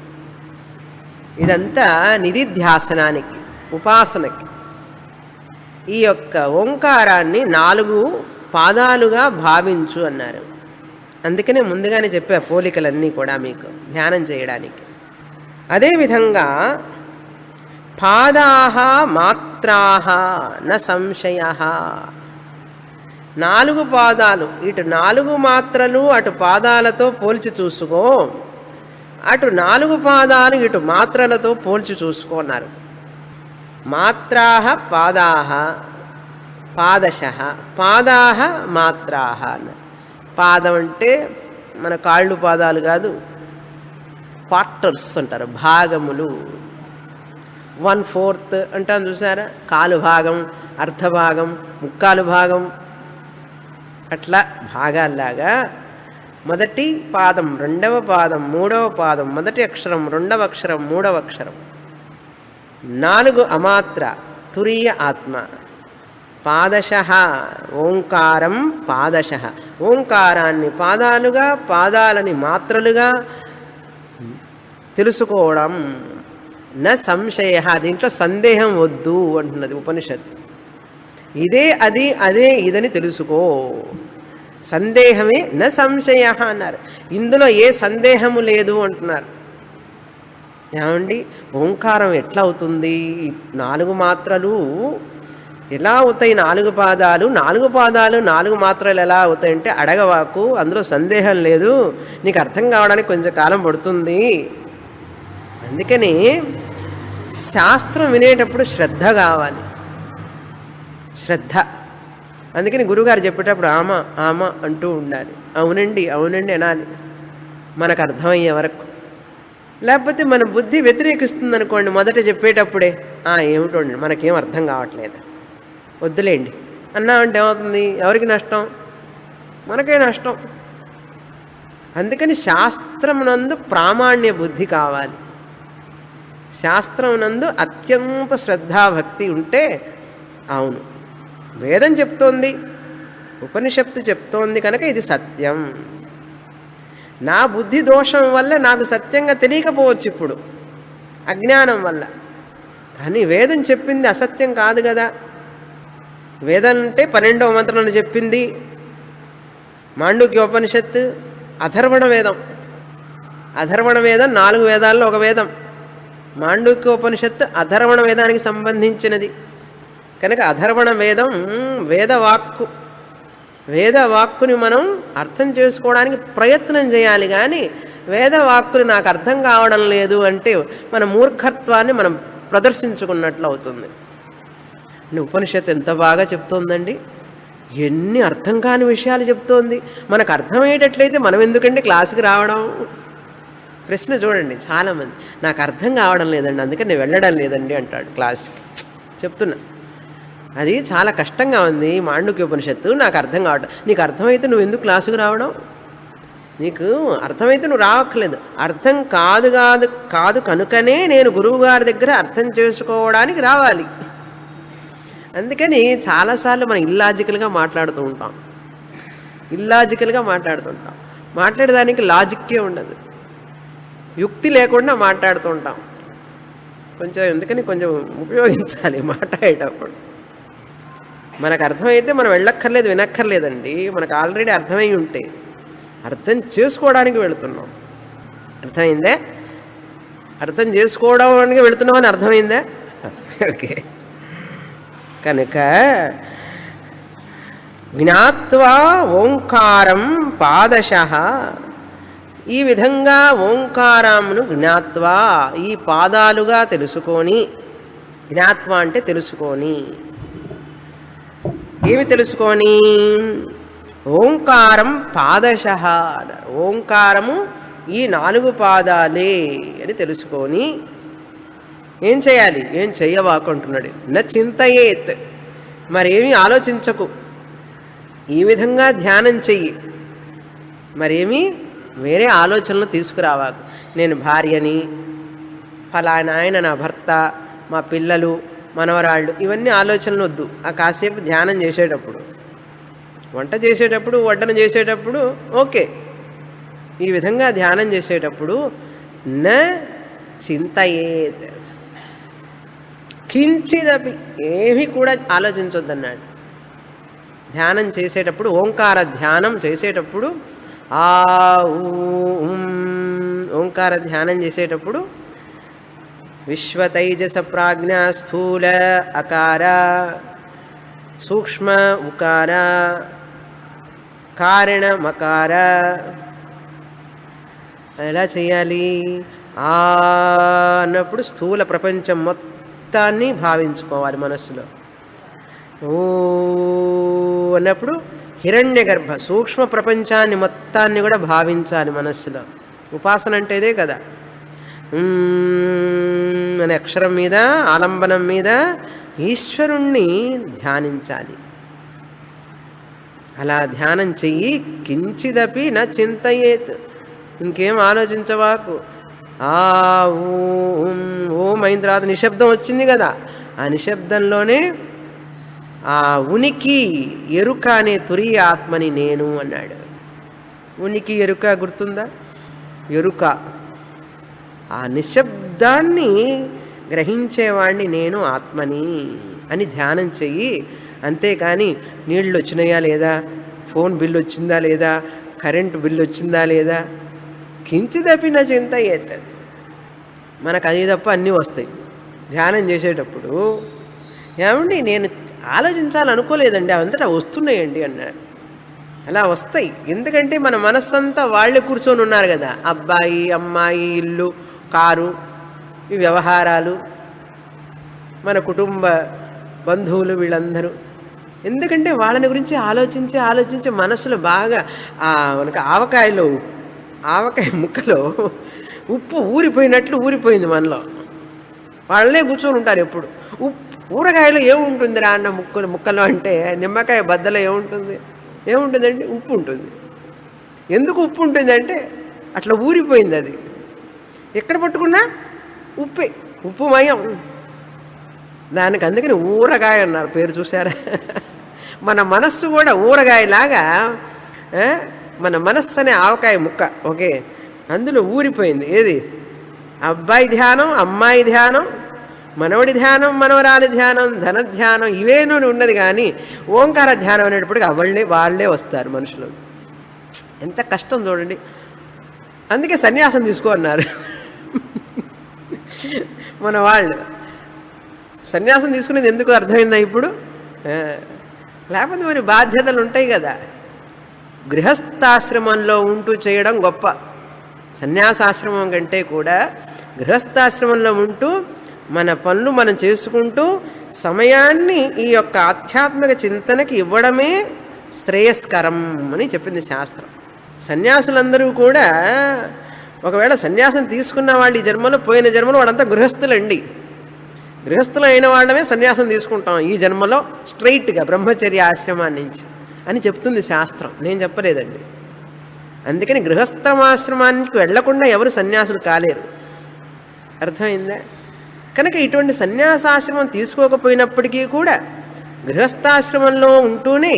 ఇదంతా నిధిధ్యాసనానికి, ఉపాసనకి. ఈ యొక్క ఓంకారాన్ని 4 పాదాలుగా భావించు అన్నారు. అందుకనే ముందుగానే చెప్పే పోలికలన్నీ కూడా మీకు ధ్యానం చేయడానికి. అదేవిధంగా పాదాః మాత్రాః న సంశయః. 4 పాదాలు, ఇటు 4 మాత్రలు అటు పాదాలతో పోల్చి చూసుకో, అటు 4 పాదాలు ఇటు మాత్రలతో పోల్చి చూసుకున్నారు. మాత్రాః పాదాః పాదశః, పాదాః మాత్రాః. పాదం అంటే మన కాళ్ళు పాదాలు కాదు, క్వార్టర్స్ అంటారు, భాగములు. 1/4 అంటాం చూసారా, కాలు భాగం, అర్ధభాగం, ముక్కాలు భాగం, అట్లా భాగాల్లాగా మొదటి పాదం, రెండవ పాదం, మూడవ పాదం, మొదటి అక్షరం, రెండవ అక్షరం, మూడవ అక్షరం, 4 అమాత్ర తురీయ ఆత్మ. పాదశః ఓంకారం పాదశః. ఓంకారాన్ని పాదాలుగా, పాదాలని మాత్రలుగా తెలుసుకోవడం. న సంశయః, దీంట్లో సందేహం వద్దు అంటున్నది ఉపనిషత్తు. ఇదే అది, అదే ఇదని తెలుసుకో. సందేహమే న సంశయః అన్నారు. ఇందులో ఏ సందేహము లేదు అంటున్నారు. ఏమండి, ఓంకారం ఎట్లా అవుతుంది? 4 మాత్రలు ఎలా అవుతాయి? 4 పాదాలు, 4 పాదాలు 4 మాత్రలు ఎలా అవుతాయంటే అడగవాకు, అందులో సందేహం లేదు, నీకు అర్థం కావడానికి కొంచెం కాలం పడుతుంది. అందుకని శాస్త్రం వినేటప్పుడు శ్రద్ధ కావాలి, శ్రద్ధ. అందుకని గురువుగారు చెప్పేటప్పుడు ఆమ ఆమ అంటూ ఉండాలి, అవునండి అవునండి అనాలి మనకు అర్థమయ్యే వరకు. లేకపోతే మన బుద్ధి వ్యతిరేకిస్తుంది అనుకోండి మొదట చెప్పేటప్పుడే, ఏమిటోండి మనకేం అర్థం కావట్లేదు, వద్దులేండి అన్నామంటే ఏమవుతుంది? ఎవరికి నష్టం? మనకే నష్టం. అందుకని శాస్త్రమునందు ప్రామాణ్య బుద్ధి కావాలి. శాస్త్రమునందు అత్యంత శ్రద్ధాభక్తి ఉంటే, అవును వేదం చెప్తోంది, ఉపనిషత్తు చెప్తోంది కనుక ఇది సత్యం. నా బుద్ధి దోషం వల్ల నాకు సత్యంగా తెలియకపోవచ్చు ఇప్పుడు, అజ్ఞానం వల్ల. కానీ వేదం చెప్పింది అసత్యం కాదు కదా. వేదం అంటే 12వ మంత్రంలో చెప్పింది. మాండూక్యోపనిషత్తు అథర్వణ వేదం. అథర్వణ వేదం 4 వేదాల్లో ఒక వేదం. మాండూక్యోపనిషత్తు అథర్వణ వేదానికి సంబంధించినది కనుక అథర్వణ వేదం వేదవాక్కు. వేదవాక్కుని మనం అర్థం చేసుకోవడానికి ప్రయత్నం చేయాలి. కానీ వేదవాక్కుని నాకు అర్థం కావడం లేదు అంటే మన మూర్ఖత్వాన్ని మనం ప్రదర్శించుకున్నట్లు అవుతుంది. ఉపనిషత్తు ఎంత బాగా చెప్తోందండి, ఎన్ని అర్థం కాని విషయాలు చెప్తోంది. మనకు అర్థమయ్యేటట్లయితే మనం ఎందుకంటే క్లాసుకి రావడం? ప్రశ్న చూడండి, చాలామంది నాకు అర్థం కావడం లేదండి అందుకని నేను వెళ్ళడం లేదండి అంటాడు క్లాస్కి. చెప్తున్నా, అది చాలా కష్టంగా ఉంది మాండూక్యోపనిషత్తు, నాకు అర్థం కావడం. నీకు అర్థమైతే నువ్వు ఎందుకు క్లాసుకు రావడం? నీకు అర్థమైతే నువ్వు రావక్కర్లేదు. అర్థం కాదు కాదు కాదు కనుకనే నేను గురువుగారి దగ్గర అర్థం చేసుకోవడానికి రావాలి. అందుకని చాలాసార్లు మనం ఇల్లాజికల్గా మాట్లాడుతూ ఉంటాం, మాట్లాడేదానికి లాజిక్కే ఉండదు, యుక్తి లేకుండా మాట్లాడుతూ ఉంటాం. కొంచెం ఎందుకని కొంచెం ఉపయోగించాలి మాట్లాడేటప్పుడు. మనకు అర్థమైతే మనం వెళ్ళక్కర్లేదు, వినక్కర్లేదండి. మనకు ఆల్రెడీ అర్థమై ఉంటే అర్థం చేసుకోవడానికి వెళుతున్నాం. అర్థమైందే? అర్థం చేసుకోవడానికి వెళుతున్నామని అర్థమైందా? ఓకే. కనుక జ్ఞాత్వా ఓంకారం పాదశః. ఈ విధంగా ఓంకారమును జ్ఞాత్వా, ఈ పాదాలుగా తెలుసుకొని, జ్ఞాత్వా అంటే తెలుసుకొని, ఏమి తెలుసుకొని? ఓంకారం పాదశః అన్నారు. ఓంకారము ఈ 4 పాదాలే అని తెలుసుకొని ఏం చేయాలి? ఏం చెయ్యవాకుంటున్నాడు. న చింతయేత్, మరేమీ ఆలోచించకు, ఈ విధంగా ధ్యానం చెయ్యి, మరేమీ వేరే ఆలోచనలు తీసుకురావాకు. నేను భార్యని, ఫలానా ఆయన నా భర్త, మా పిల్లలు, మనవరాళ్ళు, ఇవన్నీ ఆలోచనలు వద్దు. ఆ కాసేపు ధ్యానం చేసేటప్పుడు, వంట చేసేటప్పుడు, వడ్డన చేసేటప్పుడు ఓకే. ఈ విధంగా ధ్యానం చేసేటప్పుడు న చింతయేత్, కించిదపి ఏమీ కూడా ఆలోచించొద్దన్నాడు. ధ్యానం చేసేటప్పుడు, ఓంకార ధ్యానం చేసేటప్పుడు, ఆ ఓంకార ధ్యానం చేసేటప్పుడు విశ్వతైజస ప్రాజ్ఞ స్థూల అకార, సూక్ష్మ ఉకార, కారణ మకార, ఎలా చేయాలి? ఆ అన్నప్పుడు స్థూల ప్రపంచం మొత్తాన్ని భావించుకోవాలి మనస్సులో. ఓ అన్నప్పుడు హిరణ్య గర్భ సూక్ష్మ ప్రపంచాన్ని మొత్తాన్ని కూడా భావించాలి మనస్సులో. ఉపాసన అంటే ఇదే కదా. అనే అక్షరం మీద, ఆలంబనం మీద ఈశ్వరుణ్ణి ధ్యానించాలి. అలా ధ్యానం చెయ్యి. కించిదపి నా చింతయేత్, ఇంకేం ఆలోచించవాకు. ఆ ఓం అయిన తర్వాత నిశ్శబ్దం వచ్చింది కదా, ఆ నిశ్శబ్దంలోనే ఆ ఉనికి ఎరుక అనే తురియ ఆత్మని నేను అన్నాడు. ఉనికి ఎరుక గుర్తుందా? ఎరుక, ఆ నిశ్శబ్దాన్ని గ్రహించేవాడిని నేను ఆత్మని అని ధ్యానం చెయ్యి. అంతేకాని నీళ్ళు వచ్చినాయా లేదా, ఫోన్ బిల్లు వచ్చిందా లేదా, కరెంటు బిల్లు వచ్చిందా లేదా, కించిదపి నా చింతయేత్. మనకు అది తప్ప అన్నీ వస్తాయి. ధ్యానం చేసేటప్పుడు ఏమండి నేను ఆలోచించాలనుకోలేదండి, అవంతటా వస్తున్నాయండి అన్నాడు. అలా వస్తాయి. ఎందుకంటే మన మనస్సంతా వాళ్ళే కూర్చొని ఉన్నారు కదా. అబ్బాయి, అమ్మాయి, ఇల్లు, కారు, ఈ వ్యవహారాలు, మన కుటుంబ బంధువులు, వీళ్ళందరూ. ఎందుకంటే వాళ్ళని గురించి ఆలోచించి ఆలోచించి మనసులో బాగా మనకు ఆవకాయ ముక్కలో ఉప్పు ఊరిపోయినట్లు ఊరిపోయింది మనలో. వాళ్ళనే కూర్చొని ఉంటారు ఎప్పుడు. ఊరగాయలో ఏముంటుందిరా అన్న ముక్కలో అంటే, నిమ్మకాయ బద్దలో ఏముంటుందండి? ఉప్పు ఉంటుంది. ఎందుకు ఉప్పు ఉంటుంది అంటే అట్లా ఊరిపోయింది అది. ఎక్కడ పట్టుకున్నా ఉప్పే, ఉప్పుమయం దానికి. అందుకని ఊరగాయ అన్నారు పేరు. చూసారా? మన మనస్సు కూడా ఊరగాయలాగా, మన మనస్సు అనే ఆవకాయ ముక్క. ఓకే, అందులో ఊరిపోయింది. ఏది? అబ్బాయి ధ్యానం, అమ్మాయి ధ్యానం, మనవడి ధ్యానం, మనవరాలి ధ్యానం, ధన ధ్యానం, ఇవేనూ ఉన్నది. కానీ ఓంకార ధ్యానం అనేటప్పటికి వాళ్ళే వస్తారు మనుషులు. ఎంత కష్టం చూడండి. అందుకే సన్యాసం తీసుకో అన్నారు మన వాళ్ళు. సన్యాసం తీసుకునేది ఎందుకు అర్థమైందా ఇప్పుడు? లేకపోతే మరి బాధ్యతలు ఉంటాయి కదా. గృహస్థాశ్రమంలో ఉంటూ చేయడం గొప్ప. సన్యాసాశ్రమం కంటే కూడా గృహస్థాశ్రమంలో ఉంటూ మన పనులు మనం చేసుకుంటూ సమయాన్ని ఈ యొక్క ఆధ్యాత్మిక చింతనకి ఇవ్వడమే శ్రేయస్కరం అని చెప్పింది శాస్త్రం. సన్యాసులందరూ కూడా ఒకవేళ సన్యాసం తీసుకున్న వాళ్ళు ఈ జన్మలో, పోయిన జన్మలో వాళ్ళంతా గృహస్థులండి. గృహస్థులు అయిన వాళ్ళమే సన్యాసం తీసుకుంటాం ఈ జన్మలో స్ట్రైట్గా బ్రహ్మచర్య ఆశ్రమాన్ని నుంచి అని చెప్తుంది శాస్త్రం. నేను చెప్పలేదండి. అందుకని గృహస్థమాశ్రమానికి వెళ్లకుండా ఎవరు సన్యాసులు కాలేరు. అర్థమైందా? కనుక ఇటువంటి సన్యాసాశ్రమం తీసుకోకపోయినప్పటికీ కూడా గృహస్థాశ్రమంలో ఉంటూనే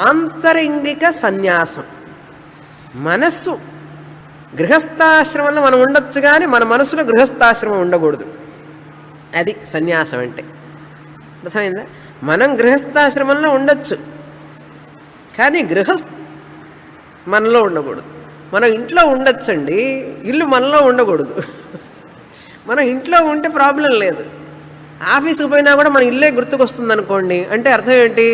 ఆంతరింగిక సన్యాసం, మనస్సు గృహస్థాశ్రమంలో మనం ఉండొచ్చు కానీ మన మనసులో గృహస్థాశ్రమం ఉండకూడదు. అది సన్యాసం అంటే. అర్థమైందా? మనం గృహస్థాశ్రమంలో ఉండొచ్చు కానీ మనలో ఉండకూడదు. మనం ఇంట్లో ఉండొచ్చండి, ఇల్లు మనలో ఉండకూడదు. మనం ఇంట్లో ఉంటే ప్రాబ్లం లేదు. ఆఫీస్కి పోయినా కూడా మన ఇల్లే గుర్తుకొస్తుంది అనుకోండి, అంటే అర్థం ఏంటి?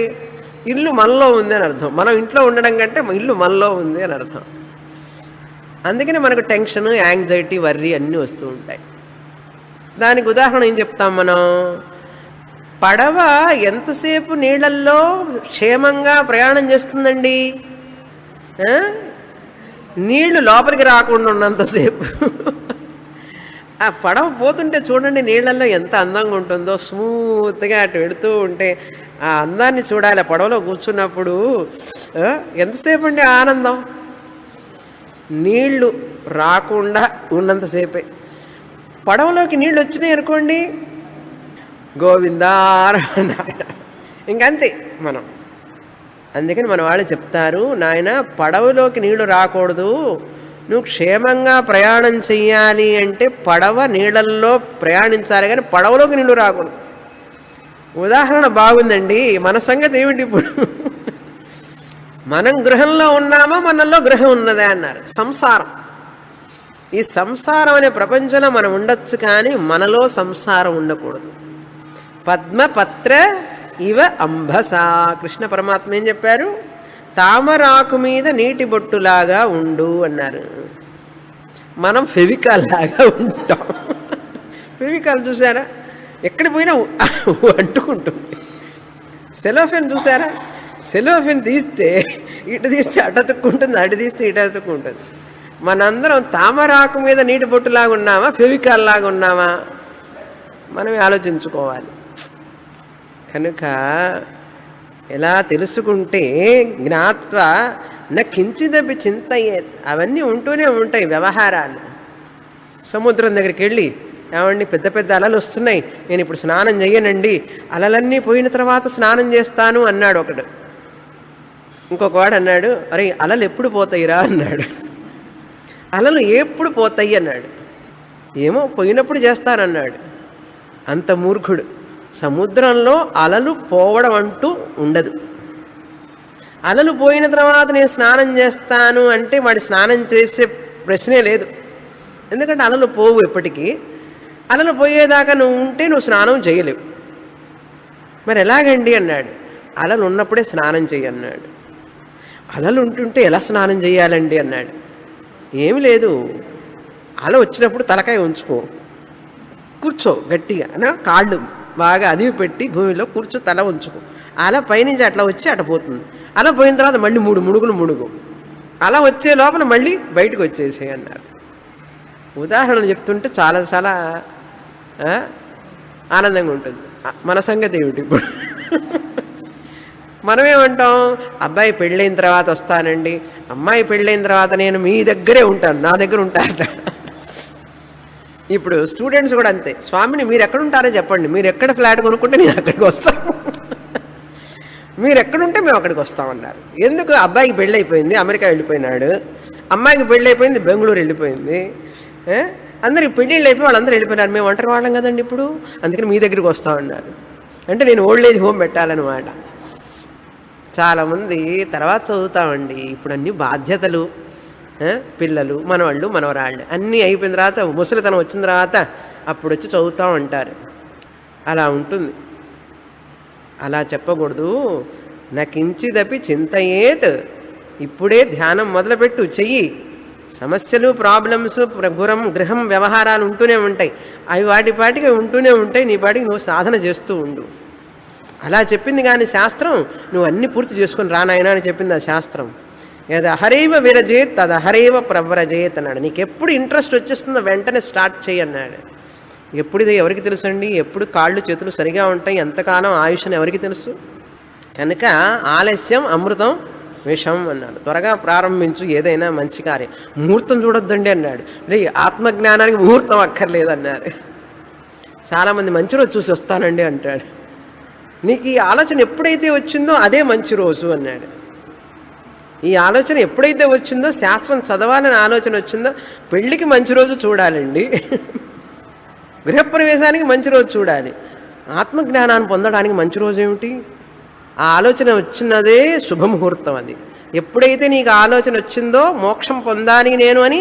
ఇల్లు మనలో ఉంది అని అర్థం. మనం ఇంట్లో ఉండడం కంటే ఇల్లు మనలో ఉంది అని అర్థం. అందుకని మనకు టెన్షన్, యాంగ్జైటీ, వర్రీ అన్నీ వస్తూ ఉంటాయి. దానికి ఉదాహరణ ఏం చెప్తాం మనం? పడవ ఎంతసేపు నీళ్ళల్లో క్షేమంగా ప్రయాణం చేస్తుందండి? నీళ్లు లోపలికి రాకుండా ఉన్నంతసేపు. ఆ పడవ పోతుంటే చూడండి నీళ్ళల్లో ఎంత అందంగా ఉంటుందో, స్మూత్గా అటు వెళుతూ ఉంటే ఆ అందాన్ని చూడాలి. పడవలో కూర్చున్నప్పుడు ఎంతసేపు అండి ఆనందం? నీళ్లు రాకుండా ఉన్నంతసేపే. పడవలోకి నీళ్ళు వచ్చినాయి అనుకోండి, గోవిందార ఇంకంతే మనం. అందుకని మన వాళ్ళు చెప్తారు, నాయన పడవలోకి నీళ్లు రాకూడదు, నువ్వు క్షేమంగా ప్రయాణం చెయ్యాలి అంటే పడవ నీళ్ళల్లో ప్రయాణించాలి, కానీ పడవలోకి నీళ్లు రాకూడదు. ఉదాహరణ బాగుందండి. మన సంగతి ఏమిటి ఇప్పుడు? మనం గృహంలో ఉన్నామా, మనల్లో గృహం ఉన్నదే అన్నారు. సంసారం, ఈ సంసారం అనే ప్రపంచంలో మనం ఉండొచ్చు, కానీ మనలో సంసారం ఉండకూడదు. పద్మపత్ర ఇవ అంబస. కృష్ణ పరమాత్మ ఏం చెప్పారు? తామరాకు మీద నీటి బొట్టులాగా ఉండు అన్నారు. మనం ఫెవికాల్ లాగా ఉంటాం. ఫెవికాల్ చూసారా? ఎక్కడ పోయినా అంటుకుంటుంది. సెలోఫెన్ చూసారా? సెలోఫెన్ తీస్తే ఇటు తీస్తే అటు అతుక్కుంటుంది, అటు తీస్తే ఇటు అతుక్కుంటుంది. మనందరం తామరాకు మీద నీటి బొట్టులాగా ఉన్నామా, ఫెవికాల్ లాగా ఉన్నామా? మనమే ఆలోచించుకోవాలి. కనుక ఎలా తెలుసుకుంటే జ్ఞాత్వ నా కించిదపి చింతయ్యేత్. అవన్నీ ఉంటూనే ఉంటాయి వ్యవహారాలు. సముద్రం దగ్గరికి వెళ్ళి, ఏమండి పెద్ద పెద్ద అలలు వస్తున్నాయి, నేను ఇప్పుడు స్నానం చెయ్యనండి, అలలన్నీ పోయిన తర్వాత స్నానం చేస్తాను అన్నాడు ఒకడు. ఇంకొక వాడు అన్నాడు, అరే అలలు ఎప్పుడు పోతాయిరా అన్నాడు. అలలు ఎప్పుడు పోతాయి అన్నాడు. ఏమో పోయినప్పుడు చేస్తానన్నాడు. అంత మూర్ఖుడు. సముద్రంలో అలలు పోవడం అంటూ ఉండదు. అలలు పోయిన తర్వాత నేను స్నానం చేస్తాను అంటే వాడి స్నానం చేసే ప్రశ్నే లేదు. ఎందుకంటే అలలు పోవు ఎప్పటికీ. అలలు పోయేదాకా నువ్వు ఉంటే నువ్వు స్నానం చేయలేవు. మరి ఎలాగండి అన్నాడు. అలలు ఉన్నప్పుడే స్నానం చెయ్యన్నాడు. అలలు ఉంటుంటే ఎలా స్నానం చేయాలండి అన్నాడు. ఏమి లేదు, అల వచ్చినప్పుడు తలకాయ ఉంచుకో, కూర్చో గట్టిగా, కాళ్ళు బాగా అదివి పెట్టి భూమిలో కూర్చో, తల ఉంచుకో. అలా పైనుంచి అట్లా వచ్చి అట్లా పోతుంది. అలా పోయిన తర్వాత మళ్ళీ 3 మునుగులు మునుగు, అలా వచ్చే లోపల మళ్ళీ బయటకు వచ్చేసేయి అన్నారు. ఉదాహరణలు చెప్తుంటే చాలా చాలా ఆనందంగా ఉంటుంది. మన సంగతి ఏమిటి ఇప్పుడు? మనమేమంటాం, అబ్బాయి పెళ్ళైన తర్వాత వస్తానండి, అమ్మాయి పెళ్ళైన తర్వాత నేను మీ దగ్గరే ఉంటాను, నా దగ్గర ఉంటారట. ఇప్పుడు స్టూడెంట్స్ కూడా అంతే. స్వామిని మీరు ఎక్కడ ఉంటారో చెప్పండి, మీరు ఎక్కడ ఫ్లాట్ కొనుక్కుంటే నేను అక్కడికి వస్తాను, మీరు ఎక్కడుంటే మేము అక్కడికి వస్తామన్నారు. ఎందుకు? అబ్బాయికి పెళ్ళి అయిపోయింది, అమెరికా వెళ్ళిపోయినాడు, అమ్మాయికి పెళ్ళి అయిపోయింది, బెంగళూరు వెళ్ళిపోయింది, అందరికి పెళ్ళిళ్ళు అయిపోయి వాళ్ళందరూ వెళ్ళిపోయినారు, మేము ఒంటరి వాళ్ళం కదండి ఇప్పుడు, అందుకని మీ దగ్గరికి వస్తామన్నారు. అంటే నేను ఓల్డ్ ఏజ్ హోమ్ పెట్టాలన్నమాట. చాలామంది తర్వాత చదువుతామండి, ఇప్పుడు అన్ని బాధ్యతలు, పిల్లలు, మనవాళ్ళు, మనవరాళ్ళు అన్నీ అయిపోయిన తర్వాత, ముసలితనం వచ్చిన తర్వాత అప్పుడు వచ్చి చదువుతాం అంటారు. అలా ఉంటుంది. అలా చెప్పకూడదు. నాకించిదపి చింతయేత్. ఇప్పుడే ధ్యానం మొదలుపెట్టు, చెయ్యి. సమస్యలు, ప్రాబ్లమ్స్, గృహం వ్యవహారాలు ఉంటూనే ఉంటాయి. అవి వాటి పాటికి ఉంటూనే ఉంటాయి. నీ పాటికి నువ్వు సాధన చేస్తూ ఉండు. అలా చెప్పింది కానీ శాస్త్రం, నువ్వు అన్నీ పూర్తి చేసుకుని రానాయనా అని చెప్పింది ఆ శాస్త్రం. ఏదో హరైవ విరజేత్ తద హరైవ ప్రవ్రజేత్ అన్నాడు. నీకు ఎప్పుడు ఇంట్రెస్ట్ వచ్చేస్తుందో వెంటనే స్టార్ట్ చేయి అన్నాడు. ఎప్పుడు ఇది ఎవరికి తెలుసు అండి? ఎప్పుడు కాళ్ళు చేతులు సరిగా ఉంటాయి, ఎంతకాలం ఆయుష్ని ఎవరికి తెలుసు? కనుక ఆలస్యం అమృతం విషం అన్నాడు. త్వరగా ప్రారంభించు ఏదైనా మంచి కార్యం. ముహూర్తం చూడొద్దండి అన్నాడు. ఆత్మజ్ఞానానికి ముహూర్తం అక్కర్లేదన్నారు. చాలామంది మంచి రోజు చూసి వస్తానండి అంటాడు. నీకు ఈ ఆలోచన ఎప్పుడైతే వచ్చిందో అదే మంచి రోజు అన్నాడు. ఈ ఆలోచన ఎప్పుడైతే వచ్చిందో, శాస్త్రం చదవాలని ఆలోచన వచ్చిందో, పెళ్ళికి మంచి రోజు చూడాలండి, గృహప్రవేశానికి మంచి రోజు చూడాలి, ఆత్మజ్ఞానాన్ని పొందడానికి మంచి రోజు ఏమిటి? ఆ ఆలోచన వచ్చినదే శుభముహూర్తం. అది ఎప్పుడైతే నీకు ఆలోచన వచ్చిందో మోక్షం పొందాలి నేను అని,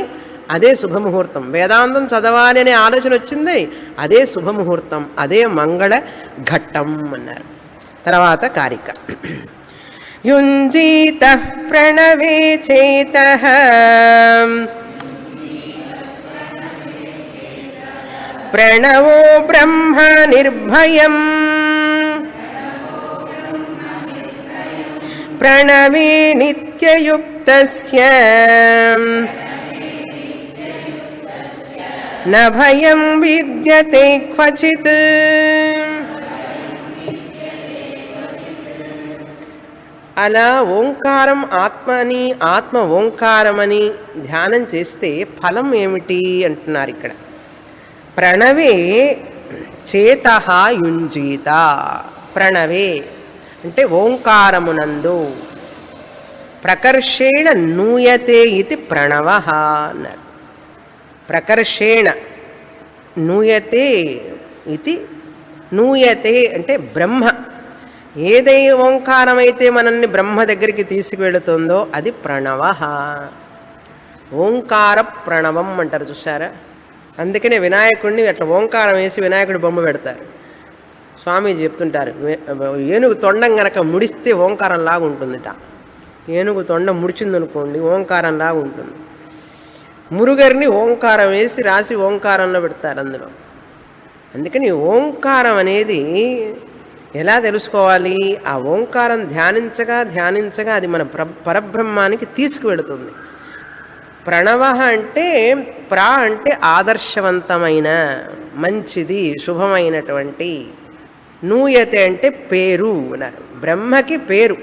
అదే శుభముహూర్తం. వేదాంతం చదవాలి అనే ఆలోచన వచ్చింది, అదే శుభముహూర్తం, అదే మంగళ ఘట్టం అన్నారు. తర్వాత కారిక. యుంజీతః ప్రణవే చేతః ప్రణవో బ్రహ్మ నిర్భయం ప్రణవే నిత్యయుక్తస్య న భయం విద్యతే క్వచిత్. అలా ఓంకారం ఆత్మని, ఆత్మ ఓంకారమని ధ్యానం చేస్తే ఫలం ఏమిటి అంటున్నారు ఇక్కడ. ప్రణవే చేతః యుంజీత. ప్రణవే అంటే ఓంకారమునందు ప్రకర్షేణ నూయతే ఇది ప్రణవః అన్నారు. ప్రకర్షేణ నూయతే ఇది, నూయతే అంటే బ్రహ్మ. ఏదై ఓంకారమైతే మనల్ని బ్రహ్మ దగ్గరికి తీసుకువెళుతుందో అది ప్రణవః. ఓంకార ప్రణవం అంటారు చూసారా. అందుకనే వినాయకుడిని అట్లా ఓంకారం వేసి వినాయకుడి బొమ్మ పెడతారు. స్వామీజీ చెప్తుంటారు, ఏనుగు తొండం గనక ముడిస్తే ఓంకారంలాగా ఉంటుందిట. ఏనుగు తొండం ముడిచిందనుకోండి ఓంకారంలాగా ఉంటుంది. మురుగరిని ఓంకారం వేసి రాసి ఓంకారంలో పెడతారు అందులో. అందుకని ఓంకారం అనేది ఎలా తెలుసుకోవాలి? ఆ ఓంకారం ధ్యానించగా ధ్యానించగా అది మన పరబ్రహ్మానికి తీసుకువెళుతుంది. ప్రణవ అంటే అంటే ఆదర్శవంతమైన, మంచిది, శుభమైనటువంటి. నూయతే అంటే పేరు అన్నారు. బ్రహ్మకి పేరు.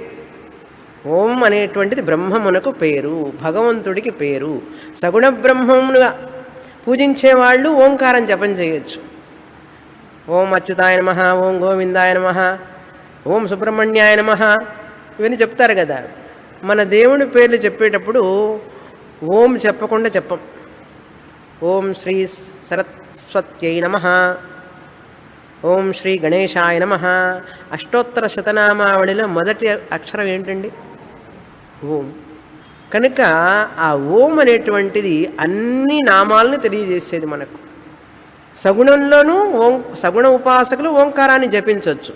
ఓం అనేటువంటిది బ్రహ్మమునకు పేరు, భగవంతుడికి పేరు. సగుణ బ్రహ్మమునుగా పూజించేవాళ్ళు ఓంకారం జపం చేయొచ్చు. ఓం అచ్యుతాయ నమః, ఓం గోవిందాయ నమః, ఓం సుబ్రహ్మణ్యాయ నమః ఇవన్నీ చెప్తారు కదా. మన దేవుని పేర్లు చెప్పేటప్పుడు ఓం చెప్పకుండా చెప్పం. ఓం శ్రీ సరస్వత్యై నమః, ఓం శ్రీ గణేశాయ నమః. అష్టోత్తర శతనామావళిలో మొదటి అక్షరం ఏంటండి? ఓం. కనుక ఆ ఓం అనేటువంటిది అన్ని నామాలను తెలియజేసేది మనకు. సగుణంలోనూ సగుణ ఉపాసకులు ఓంకారాన్ని జపించవచ్చు.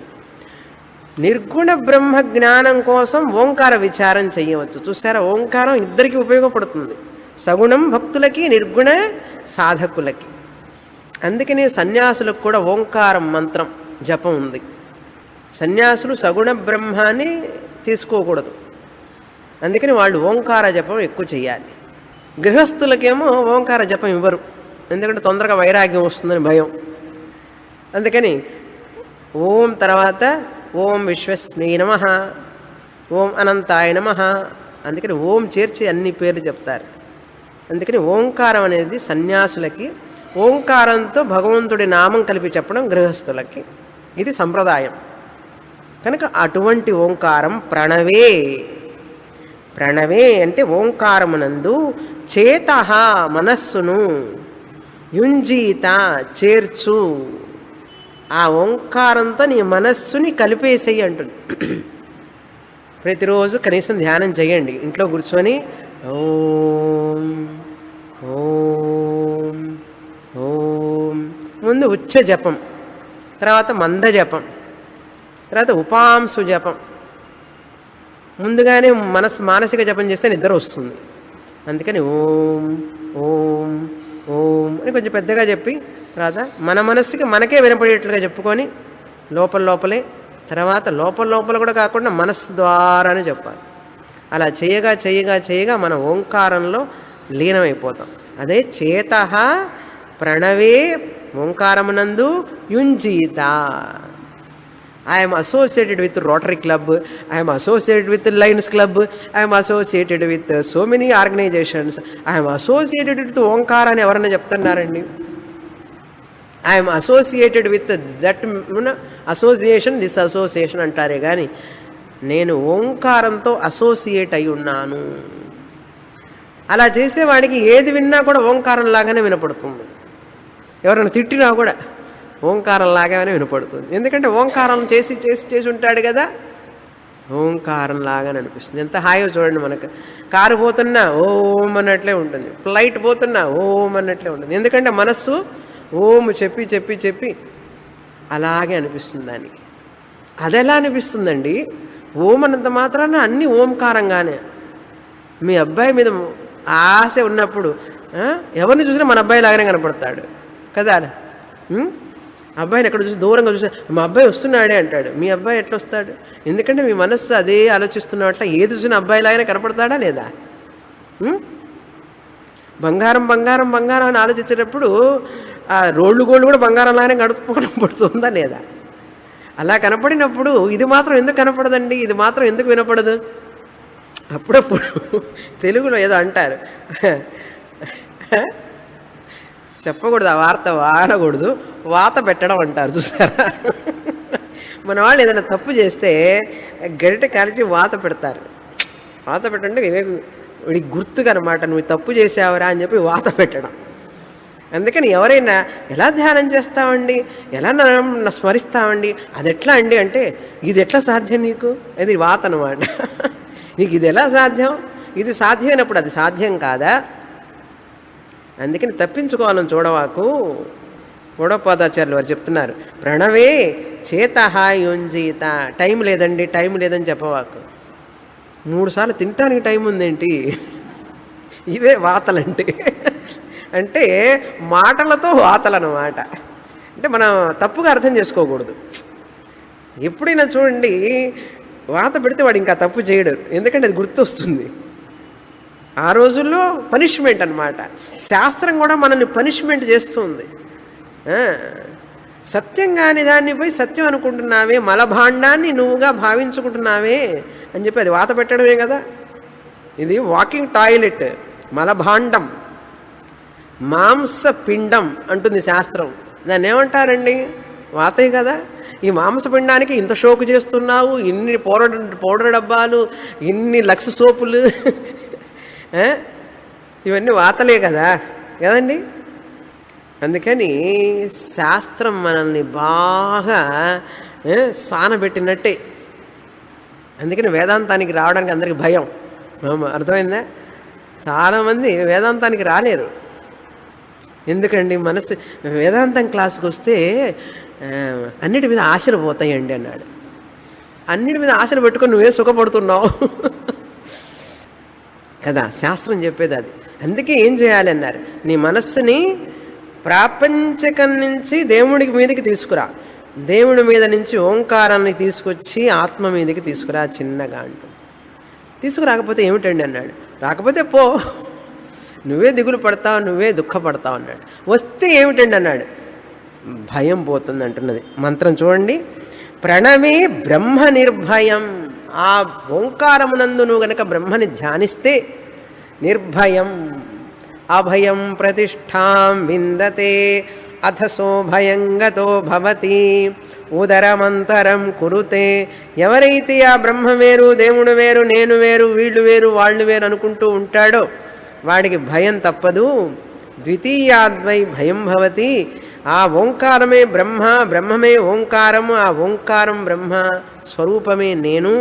నిర్గుణ బ్రహ్మ జ్ఞానం కోసం ఓంకార విచారం చేయవచ్చు. చూసారా, ఓంకారం ఇద్దరికి ఉపయోగపడుతుంది, సగుణం భక్తులకి, నిర్గుణ సాధకులకి. అందుకనే సన్యాసులకు కూడా ఓంకారం మంత్రం జపం ఉంది. సన్యాసులు సగుణ బ్రహ్మాన్ని తీసుకోకూడదు, అందుకని వాళ్ళు ఓంకార జపం ఎక్కువ చేయాలి. గృహస్థులకేమో ఓంకార జపం ఇవ్వరు, ఎందుకంటే తొందరగా వైరాగ్యం వస్తుందని భయం. అందుకని ఓం తర్వాత ఓం విశ్వస్మై నమః, ఓం అనంతాయ నమః. అందుకని ఓం చేర్చి అన్ని పేర్లు చెప్తారు. అందుకని ఓంకారం అనేది సన్యాసులకి, ఓంకారంతో భగవంతుడి నామం కలిపి చెప్పడం గృహస్థులకి. ఇది సంప్రదాయం. కనుక అటువంటి ఓంకారం ప్రణవే. ప్రణవే అంటే ఓంకారమునందు చేతః మనస్సును, యుంజీత చేర్చు. ఆ ఓంకారంతో నీ మనస్సుని కలిపేసేయి అంటుంది. ప్రతిరోజు కనీసం ధ్యానం చేయండి. ఇంట్లో కూర్చొని ఓం ఓం ఓం, ముందు ఉచ్చ జపం, తర్వాత మంద జపం, తర్వాత ఉపాంశు జపం. ముందుగానే మానసిక జపం చేస్తే నిద్ర వస్తుంది. అందుకని ఓం ఓం ఓం అని కొంచెం పెద్దగా చెప్పి, తర్వాత మన మనస్సుకి మనకే వినపడేట్లుగా చెప్పుకొని లోపల లోపలే, తర్వాత లోపల లోపల కూడా కాకుండా మనస్సు ద్వారానే చెప్పాలి. అలా చేయగా చేయగా చేయగా మన ఓంకారంలో లీనమైపోతాం. అదే చేతః ప్రణవే ఓంకారమునందు యుంజీత. I'm associated with Rotary Club, I'm associated with Lions Club, I'm associated with so many organisations, I'm associated with Omkara అని ఎవరన్నా చెప్తున్నారండి? I'm associated with that association, this association అంటారే కానీ నేను ఓంకారంతో అసోసియేట్ అయి ఉన్నాను. అలా చేసేవాడికి ఏది విన్నా కూడా ఓంకారం లాగానే వినపడుతుంది. ఎవరైనా తిట్టినా కూడా ఓంకారం లాగానే వినపడుతుంది. ఎందుకంటే ఓంకారం చేసి చేసి చేసి ఉంటాడు కదా, ఓంకారం లాగానే అనిపిస్తుంది. ఎంత హాయో చూడండి. మనకు కారు పోతున్నా ఓం అన్నట్లే ఉంటుంది, ఫ్లైట్ పోతున్నా ఓం అన్నట్లే ఉంటుంది. ఎందుకంటే మనస్సు ఓం చెప్పి చెప్పి చెప్పి అలాగే అనిపిస్తుంది దానికి. అది ఎలా అనిపిస్తుందండి? ఓం అన్నంత మాత్రాన అన్నీ ఓంకారంగానే. మీ అబ్బాయి మీద ఆశ ఉన్నప్పుడు ఎవరిని చూసినా మన అబ్బాయి లాగానే కనపడతాడు కదా. అబ్బాయిని ఎక్కడ చూసి దూరంగా చూసి మా అబ్బాయి వస్తున్నాడే అంటాడు. మీ అబ్బాయి ఎట్లా వస్తాడు? ఎందుకంటే మీ మనస్సు అదే ఆలోచిస్తున్నట్ల ఏది చూసినా అబ్బాయి లాగానే కనపడతాడా లేదా? బంగారం బంగారం బంగారం అని ఆలోచించేటప్పుడు ఆ రోళ్ళు గోళ్ళు కూడా బంగారం లాగానే కనపడుతుందా లేదా? అలా కనపడినప్పుడు ఇది మాత్రం ఎందుకు కనపడదండి, ఇది మాత్రం ఎందుకు వినపడదు? అప్పుడప్పుడు తెలుగులో ఏదో అంటారు, చెప్పకూడదు, ఆ వార్త వాడకూడదు, వాత పెట్టడం అంటారు చూసారా. మన వాళ్ళు ఏదైనా తప్పు చేస్తే గరిటె కాల్చి వాత పెడతారు. వాత పెట్టండి వీడికి గుర్తుగా అనమాట, నువ్వు తప్పు చేసావురా అని చెప్పి వాత పెట్టడం. అందుకని ఎవరైనా ఎలా ధ్యానం చేస్తామండి, ఎలా స్మరిస్తామండి, అది ఎట్లా అండి అంటే, ఇది ఎట్లా సాధ్యం నీకు? అది వాత అనమాట. నీకు ఇది ఎలా సాధ్యం? ఇది సాధ్యమైనప్పుడు అది సాధ్యం కాదా? అందుకని తప్పించుకోవాలని చూడవాకు. గౌడపాదాచార్యులు వారు చెప్తున్నారు, ప్రణవే చేతః యుంజీత. టైం లేదండి, టైం లేదని చెప్పవాకు. 3 సార్లు తినటానికి టైం ఉందేంటి? ఇవే వాతలంటే. అంటే మాటలతో వాతలన్నమాట. అంటే మనం తప్పుగా అర్థం చేసుకోకూడదు. ఎప్పుడైనా చూడండి, వాత పెడితే వాడు ఇంకా తప్పు చేయడు, ఎందుకంటే అది గుర్తొస్తుంది. ఆ రోజుల్లో పనిష్మెంట్ అన్నమాట. శాస్త్రం కూడా మనల్ని పనిష్మెంట్ చేస్తుంది. సత్యం కాని దాన్ని పోయి సత్యం అనుకుంటున్నావే, మలభాండాన్ని నువ్వుగా భావించుకుంటున్నావే అని చెప్పి అది వాత పెట్టడమే కదా. ఇది వాకింగ్ టాయిలెట్, మలభాండం, మాంసపిండం అంటుంది శాస్త్రం. దాన్ని ఏమంటారండి? వాతే కదా. ఈ మాంసపిండానికి ఇంత షోకు చేస్తున్నావు, ఇన్ని పౌడర్ డబ్బాలు, ఇన్ని లక్స్ సోపులు, ఇవన్నీ వాతలే కదా కదండి. అందుకని శాస్త్రం మనల్ని బాగా సానబెట్టినట్టే. అందుకని వేదాంతానికి రావడానికి అందరికీ భయం. అర్థమైందా? చాలామంది వేదాంతానికి రాలేరు. ఎందుకండి? మనసు వేదాంతం క్లాసుకు వస్తే అన్నిటి మీద ఆశలు పోతాయండి అన్నాడు. అన్నిటి మీద ఆశలు పెట్టుకొని నువ్వే సుఖపడుతున్నావు కదా శాస్త్రం చెప్పేది అది. అందుకే ఏం చేయాలి అన్నారు, నీ మనస్సుని ప్రాపంచకం నుంచి దేవుడికి మీదకి తీసుకురా, దేవుడి మీద నుంచి ఓంకారాన్ని తీసుకొచ్చి ఆత్మ మీదకి తీసుకురా చిన్నగా అంటూ. తీసుకురాకపోతే ఏమిటండి అన్నాడు. రాకపోతే పో, నువ్వే దిగులు పడతావు, నువ్వే దుఃఖపడతావు అన్నాడు. వస్తే ఏమిటండి అన్నాడు, భయం పోతుంది అంటున్నది మంత్రం. చూడండి, ప్రణవే బ్రహ్మ నిర్భయం. ఆ ఓంకారమునందు నువ్వు గనక బ్రహ్మని ధ్యానిస్తే నిర్భయం, అభయం ప్రతిష్టాం విందతే అథసో భయంగతో భవతి ఉదరమంతరం కురుతే. ఎవరైతే ఆ బ్రహ్మ వేరు, దేవుడు వేరు, నేను వేరు, వీళ్ళు వేరు, వాళ్ళు వేరు అనుకుంటూ ఉంటాడో వాడికి భయం తప్పదు. ద్వితీయాద్వై భయం భవతి. ఆ ఓంకారమే బ్రహ్మ, బ్రహ్మమే ఓంకారము, ఆ ఓంకారం బ్రహ్మ స్వరూపమే నేను,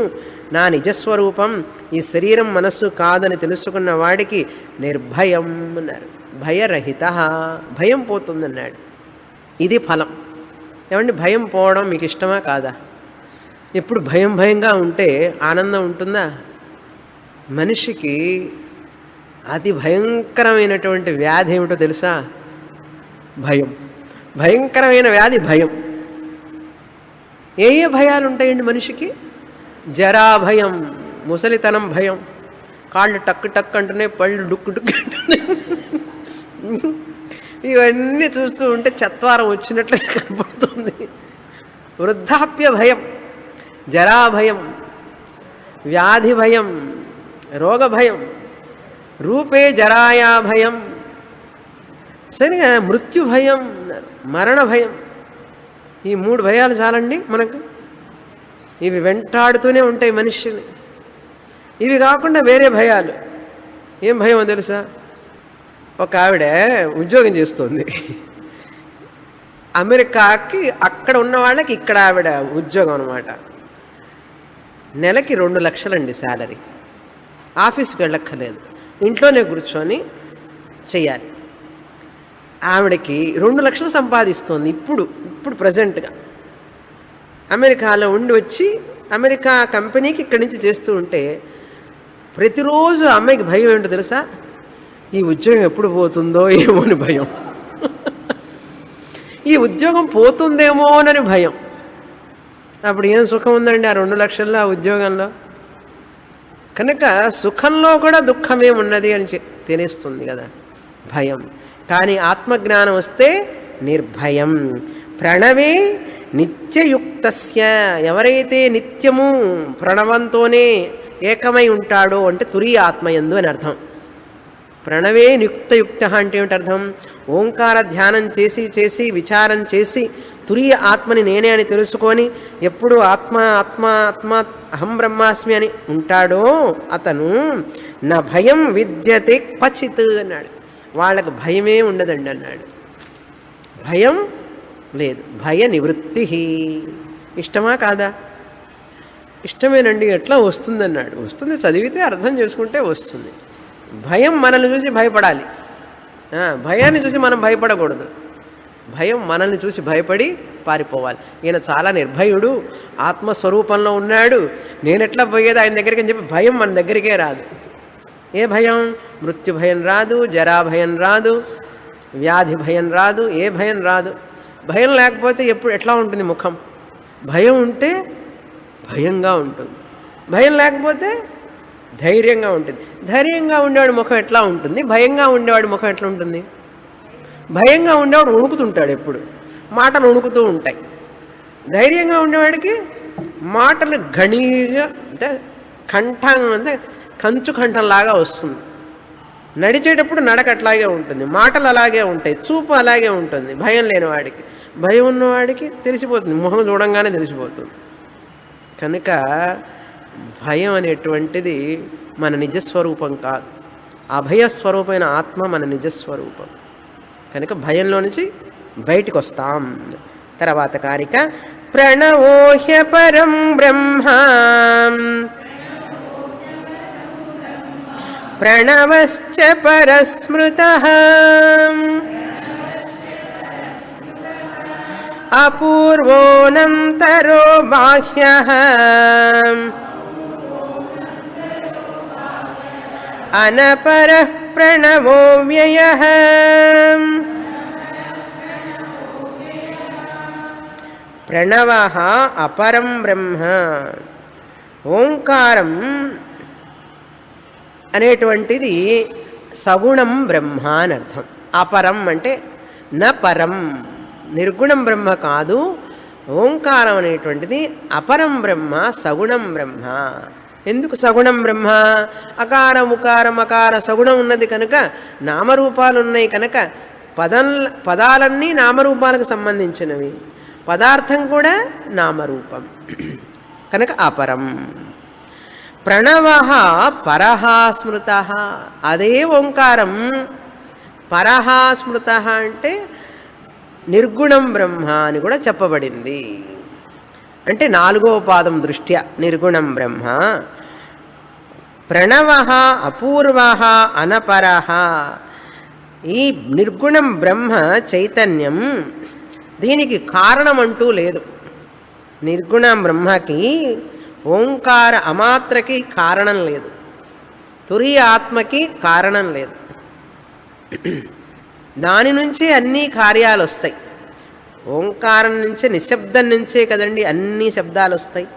నా నిజస్వరూపం, ఈ శరీరం మనస్సు కాదని తెలుసుకున్న వాడికి నిర్భయం అన్నారు. భయరహిత, భయం పోతుందన్నాడు. ఇది ఫలం. ఏమండి, భయం పోవడం మీకు ఇష్టమా కాదా? ఎప్పుడు భయం భయంగా ఉంటే ఆనందం ఉంటుందా? మనిషికి అతి భయంకరమైనటువంటి వ్యాధి ఏమిటో తెలుసా? భయం. భయంకరమైన వ్యాధి భయం. ఏ ఏ భయాలు ఉంటాయండి మనిషికి? జరా భయం, ముసలితనం భయం, కాళ్ళు టక్కు టక్కు అంటున్నాయి, పళ్ళు డుక్కు డుక్కు అంటున్నాయి. ఇవన్నీ చూస్తూ ఉంటే చత్వారం వచ్చినట్లే కనపడుతుంది. వృద్ధాప్య భయం, జరా భయం, వ్యాధి భయం, రోగ భయం, రూపే జరాయా భయం, సరిగా మృత్యు భయం, మరణ భయం. ఈ 3 భయాలు చాలండి మనకు. ఇవి వెంటాడుతూనే ఉంటాయి మనిషిని. ఇవి కాకుండా వేరే భయాలు. ఏం భయం తెలుసా? ఒక ఆవిడ ఉద్యోగం చేస్తుంది అమెరికాకి. అక్కడ ఉన్న వాళ్ళకి ఇక్కడ ఆవిడ ఉద్యోగం అనమాట. నెలకి 2 లక్షలండి శాలరీ. ఆఫీస్కి వెళ్ళక్కర్లేదు, ఇంట్లోనే కూర్చొని చెయ్యాలి. ఆవిడకి 2 లక్షలు సంపాదిస్తుంది ఇప్పుడు ప్రజెంట్గా. అమెరికాలో ఉండి వచ్చి అమెరికా కంపెనీకి ఇక్కడి నుంచి చేస్తూ ఉంటే ప్రతిరోజు అమ్మాయికి భయం ఏంటో తెలుసా? ఈ ఉద్యోగం ఎప్పుడు పోతుందో ఏమో అని భయం, ఈ ఉద్యోగం పోతుందేమోనని భయం. అప్పుడు ఏం సుఖం ఉందండి ఆ 2 లక్షల్లో ఆ ఉద్యోగంలో? కనుక సుఖంలో కూడా దుఃఖమే ఉన్నది అని తెలుస్తుంది కదా, భయం. కానీ ఆత్మజ్ఞానం వస్తే నిర్భయం. ప్రణవే నిత్యయుక్తస్య, ఎవరైతే నిత్యము ప్రణవంతోనే ఏకమై ఉంటాడో అంటే తురీయ ఆత్మయందు అని అర్థం. ప్రణవే నియుక్తయుక్త అంటే ఏమిటి అర్థం? ఓంకార ధ్యానం చేసి చేసి విచారం చేసి తురీయ ఆత్మని నేనే అని తెలుసుకొని ఎప్పుడు ఆత్మ ఆత్మ ఆత్మ అహం బ్రహ్మాస్మి అని ఉంటాడో అతను నా భయం విద్యతే క్వచిత్ అన్నాడు. వాళ్ళకు భయమే ఉండదండి అన్నాడు. భయం లేదు, భయ నివృత్తి. ఇష్టమా కాదా? ఇష్టమేనండి. ఎట్లా వస్తుందన్నాడు. వస్తుంది, చదివితే అర్థం చేసుకుంటే వస్తుంది. భయం మనల్ని చూసి భయపడాలి, భయాన్ని చూసి మనం భయపడకూడదు. భయం మనల్ని చూసి భయపడి పారిపోవాలి. ఈయన చాలా నిర్భయుడు, ఆత్మస్వరూపంలో ఉన్నాడు, నేనెట్లా పోయేది ఆయన దగ్గరికి అని చెప్పి భయం మన దగ్గరికే రాదు. ఏ భయం? మృత్యు భయం రాదు, జరా భయం రాదు, వ్యాధి భయం రాదు, ఏ భయం రాదు. భయం లేకపోతే ఎట్లా ఉంటుంది ముఖం? భయం ఉంటే భయంగా ఉంటుంది, భయం లేకపోతే ధైర్యంగా ఉంటుంది. ధైర్యంగా ఉండేవాడి ముఖం ఎట్లా ఉంటుంది? భయంగా ఉండేవాడి ముఖం ఎట్లా ఉంటుంది? భయంగా ఉండేవాడు వణుకుతుంటాడు, ఎప్పుడు మాటలు వణుకుతూ ఉంటాయి. ధైర్యంగా ఉండేవాడికి మాటలు గణీగా అంటే కంఠం అంటే కంచు కంఠంలాగా వస్తుంది. నడిచేటప్పుడు నడక అట్లాగే ఉంటుంది, మాటలు అలాగే ఉంటాయి, చూపు అలాగే ఉంటుంది. భయం లేని వాడికి, భయం ఉన్నవాడికి తెలిసిపోతుంది, ముఖం చూడంగానే తెలిసిపోతుంది. కనుక భయం అనేటువంటిది మన నిజస్వరూపం కాదు, అభయస్వరూపమైన ఆత్మ మన నిజస్వరూపం. కనుక భయంలో నుంచి బయటికి వస్తాం. తర్వాత కారిక ప్రణవోహ్య పరం బ్రహ్మ ప్రణవశ్చ పరస్మృతః అపూర్వోనంతరో బాహ్యః అనపరః ప్రణవో వ్యయః. ప్రణవః అపరం బ్రహ్మ. ఓంకారం అనేటువంటిది సగుణం బ్రహ్మ అని అర్థం. అపరం అంటే న పరం, నిర్గుణం బ్రహ్మ కాదు. ఓంకారం అనేటువంటిది అపరం బ్రహ్మ, సగుణం బ్రహ్మ. ఎందుకు సగుణం బ్రహ్మ? అకార ఉకార మకార సగుణం ఉన్నది కనుక, నామరూపాలు ఉన్నాయి కనుక పదాలన్నీ నామరూపాలకు సంబంధించినవి, పదార్థం కూడా నామరూపం కనుక అపరం. ప్రణవః పరః స్మృతః, అదే ఓంకారం పరః స్మృతః అంటే నిర్గుణం బ్రహ్మ అని కూడా చెప్పబడింది. అంటే 4వ పాదం దృష్ట్యా నిర్గుణం బ్రహ్మ. ప్రణవః అపూర్వః అనపరః. ఈ నిర్గుణం బ్రహ్మ చైతన్యం, దీనికి కారణం అంటూ లేదు. నిర్గుణం బ్రహ్మకి ఓంకార అమాత్రకి కారణం లేదు, తురీయ ఆత్మకి కారణం లేదు. దాని నుంచే అన్ని కార్యాలు వస్తాయి. ఓంకారం నుంచే, నిశ్శబ్దం నుంచే కదండి అన్ని శబ్దాలు వస్తాయి.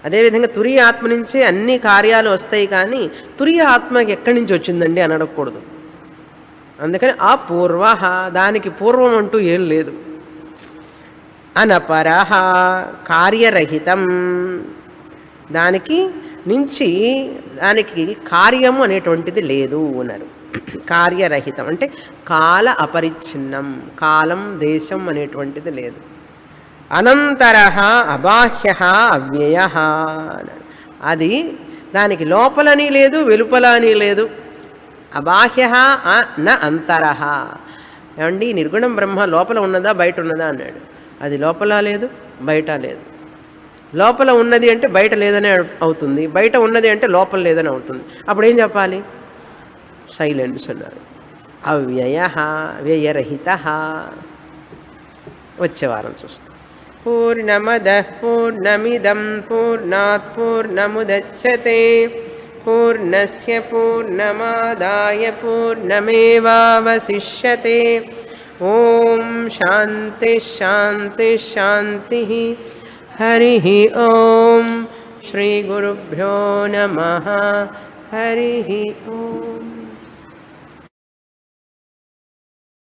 అదేవిధంగా తురీయ ఆత్మ నుంచే అన్ని కార్యాలు వస్తాయి. కానీ తురీయ ఆత్మకి ఎక్కడి నుంచి వచ్చిందండి అని అడగకూడదు. అందుకని అపూర్వ, దానికి పూర్వం అంటూ ఏం లేదు. అనపరః కార్యరహితం, దానికి నుంచి దానికి కార్యము అనేటువంటిది లేదు అన్నారు. కార్యరహితం అంటే కాల అపరిచ్ఛిన్నం, కాలం దేశం అనేటువంటిది లేదు. అనంతరః అబాహ్యః అవ్యయః, అది దానికి లోపలని లేదు వెలుపల అని లేదు. అబాహ్యః న అంతరః. ఏమండి నిర్గుణం బ్రహ్మ లోపల ఉన్నదా బయట ఉన్నదా అన్నాడు. అది లోపల లేదు బయట లేదు. లోపల ఉన్నది అంటే బయట లేదని అవుతుంది, బయట ఉన్నది అంటే లోపల లేదని అవుతుంది. అప్పుడు ఏం చెప్పాలి? సైలెన్స్ అన్నారు. అవ్యయ వ్యయరహిత. వచ్చే వారం చూస్తాం. పూర్ణమదః పూర్ణమిదం పూర్ణాత్ పూర్ణముదచ్యతే పూర్ణస్య పూర్ణమాదాయ పూర్ణమేవావశిష్యతే ఓం శాంతి శాంతి శాంతి హరి ఓం శ్రీ గురుభ్యో నమః హరి ఓం.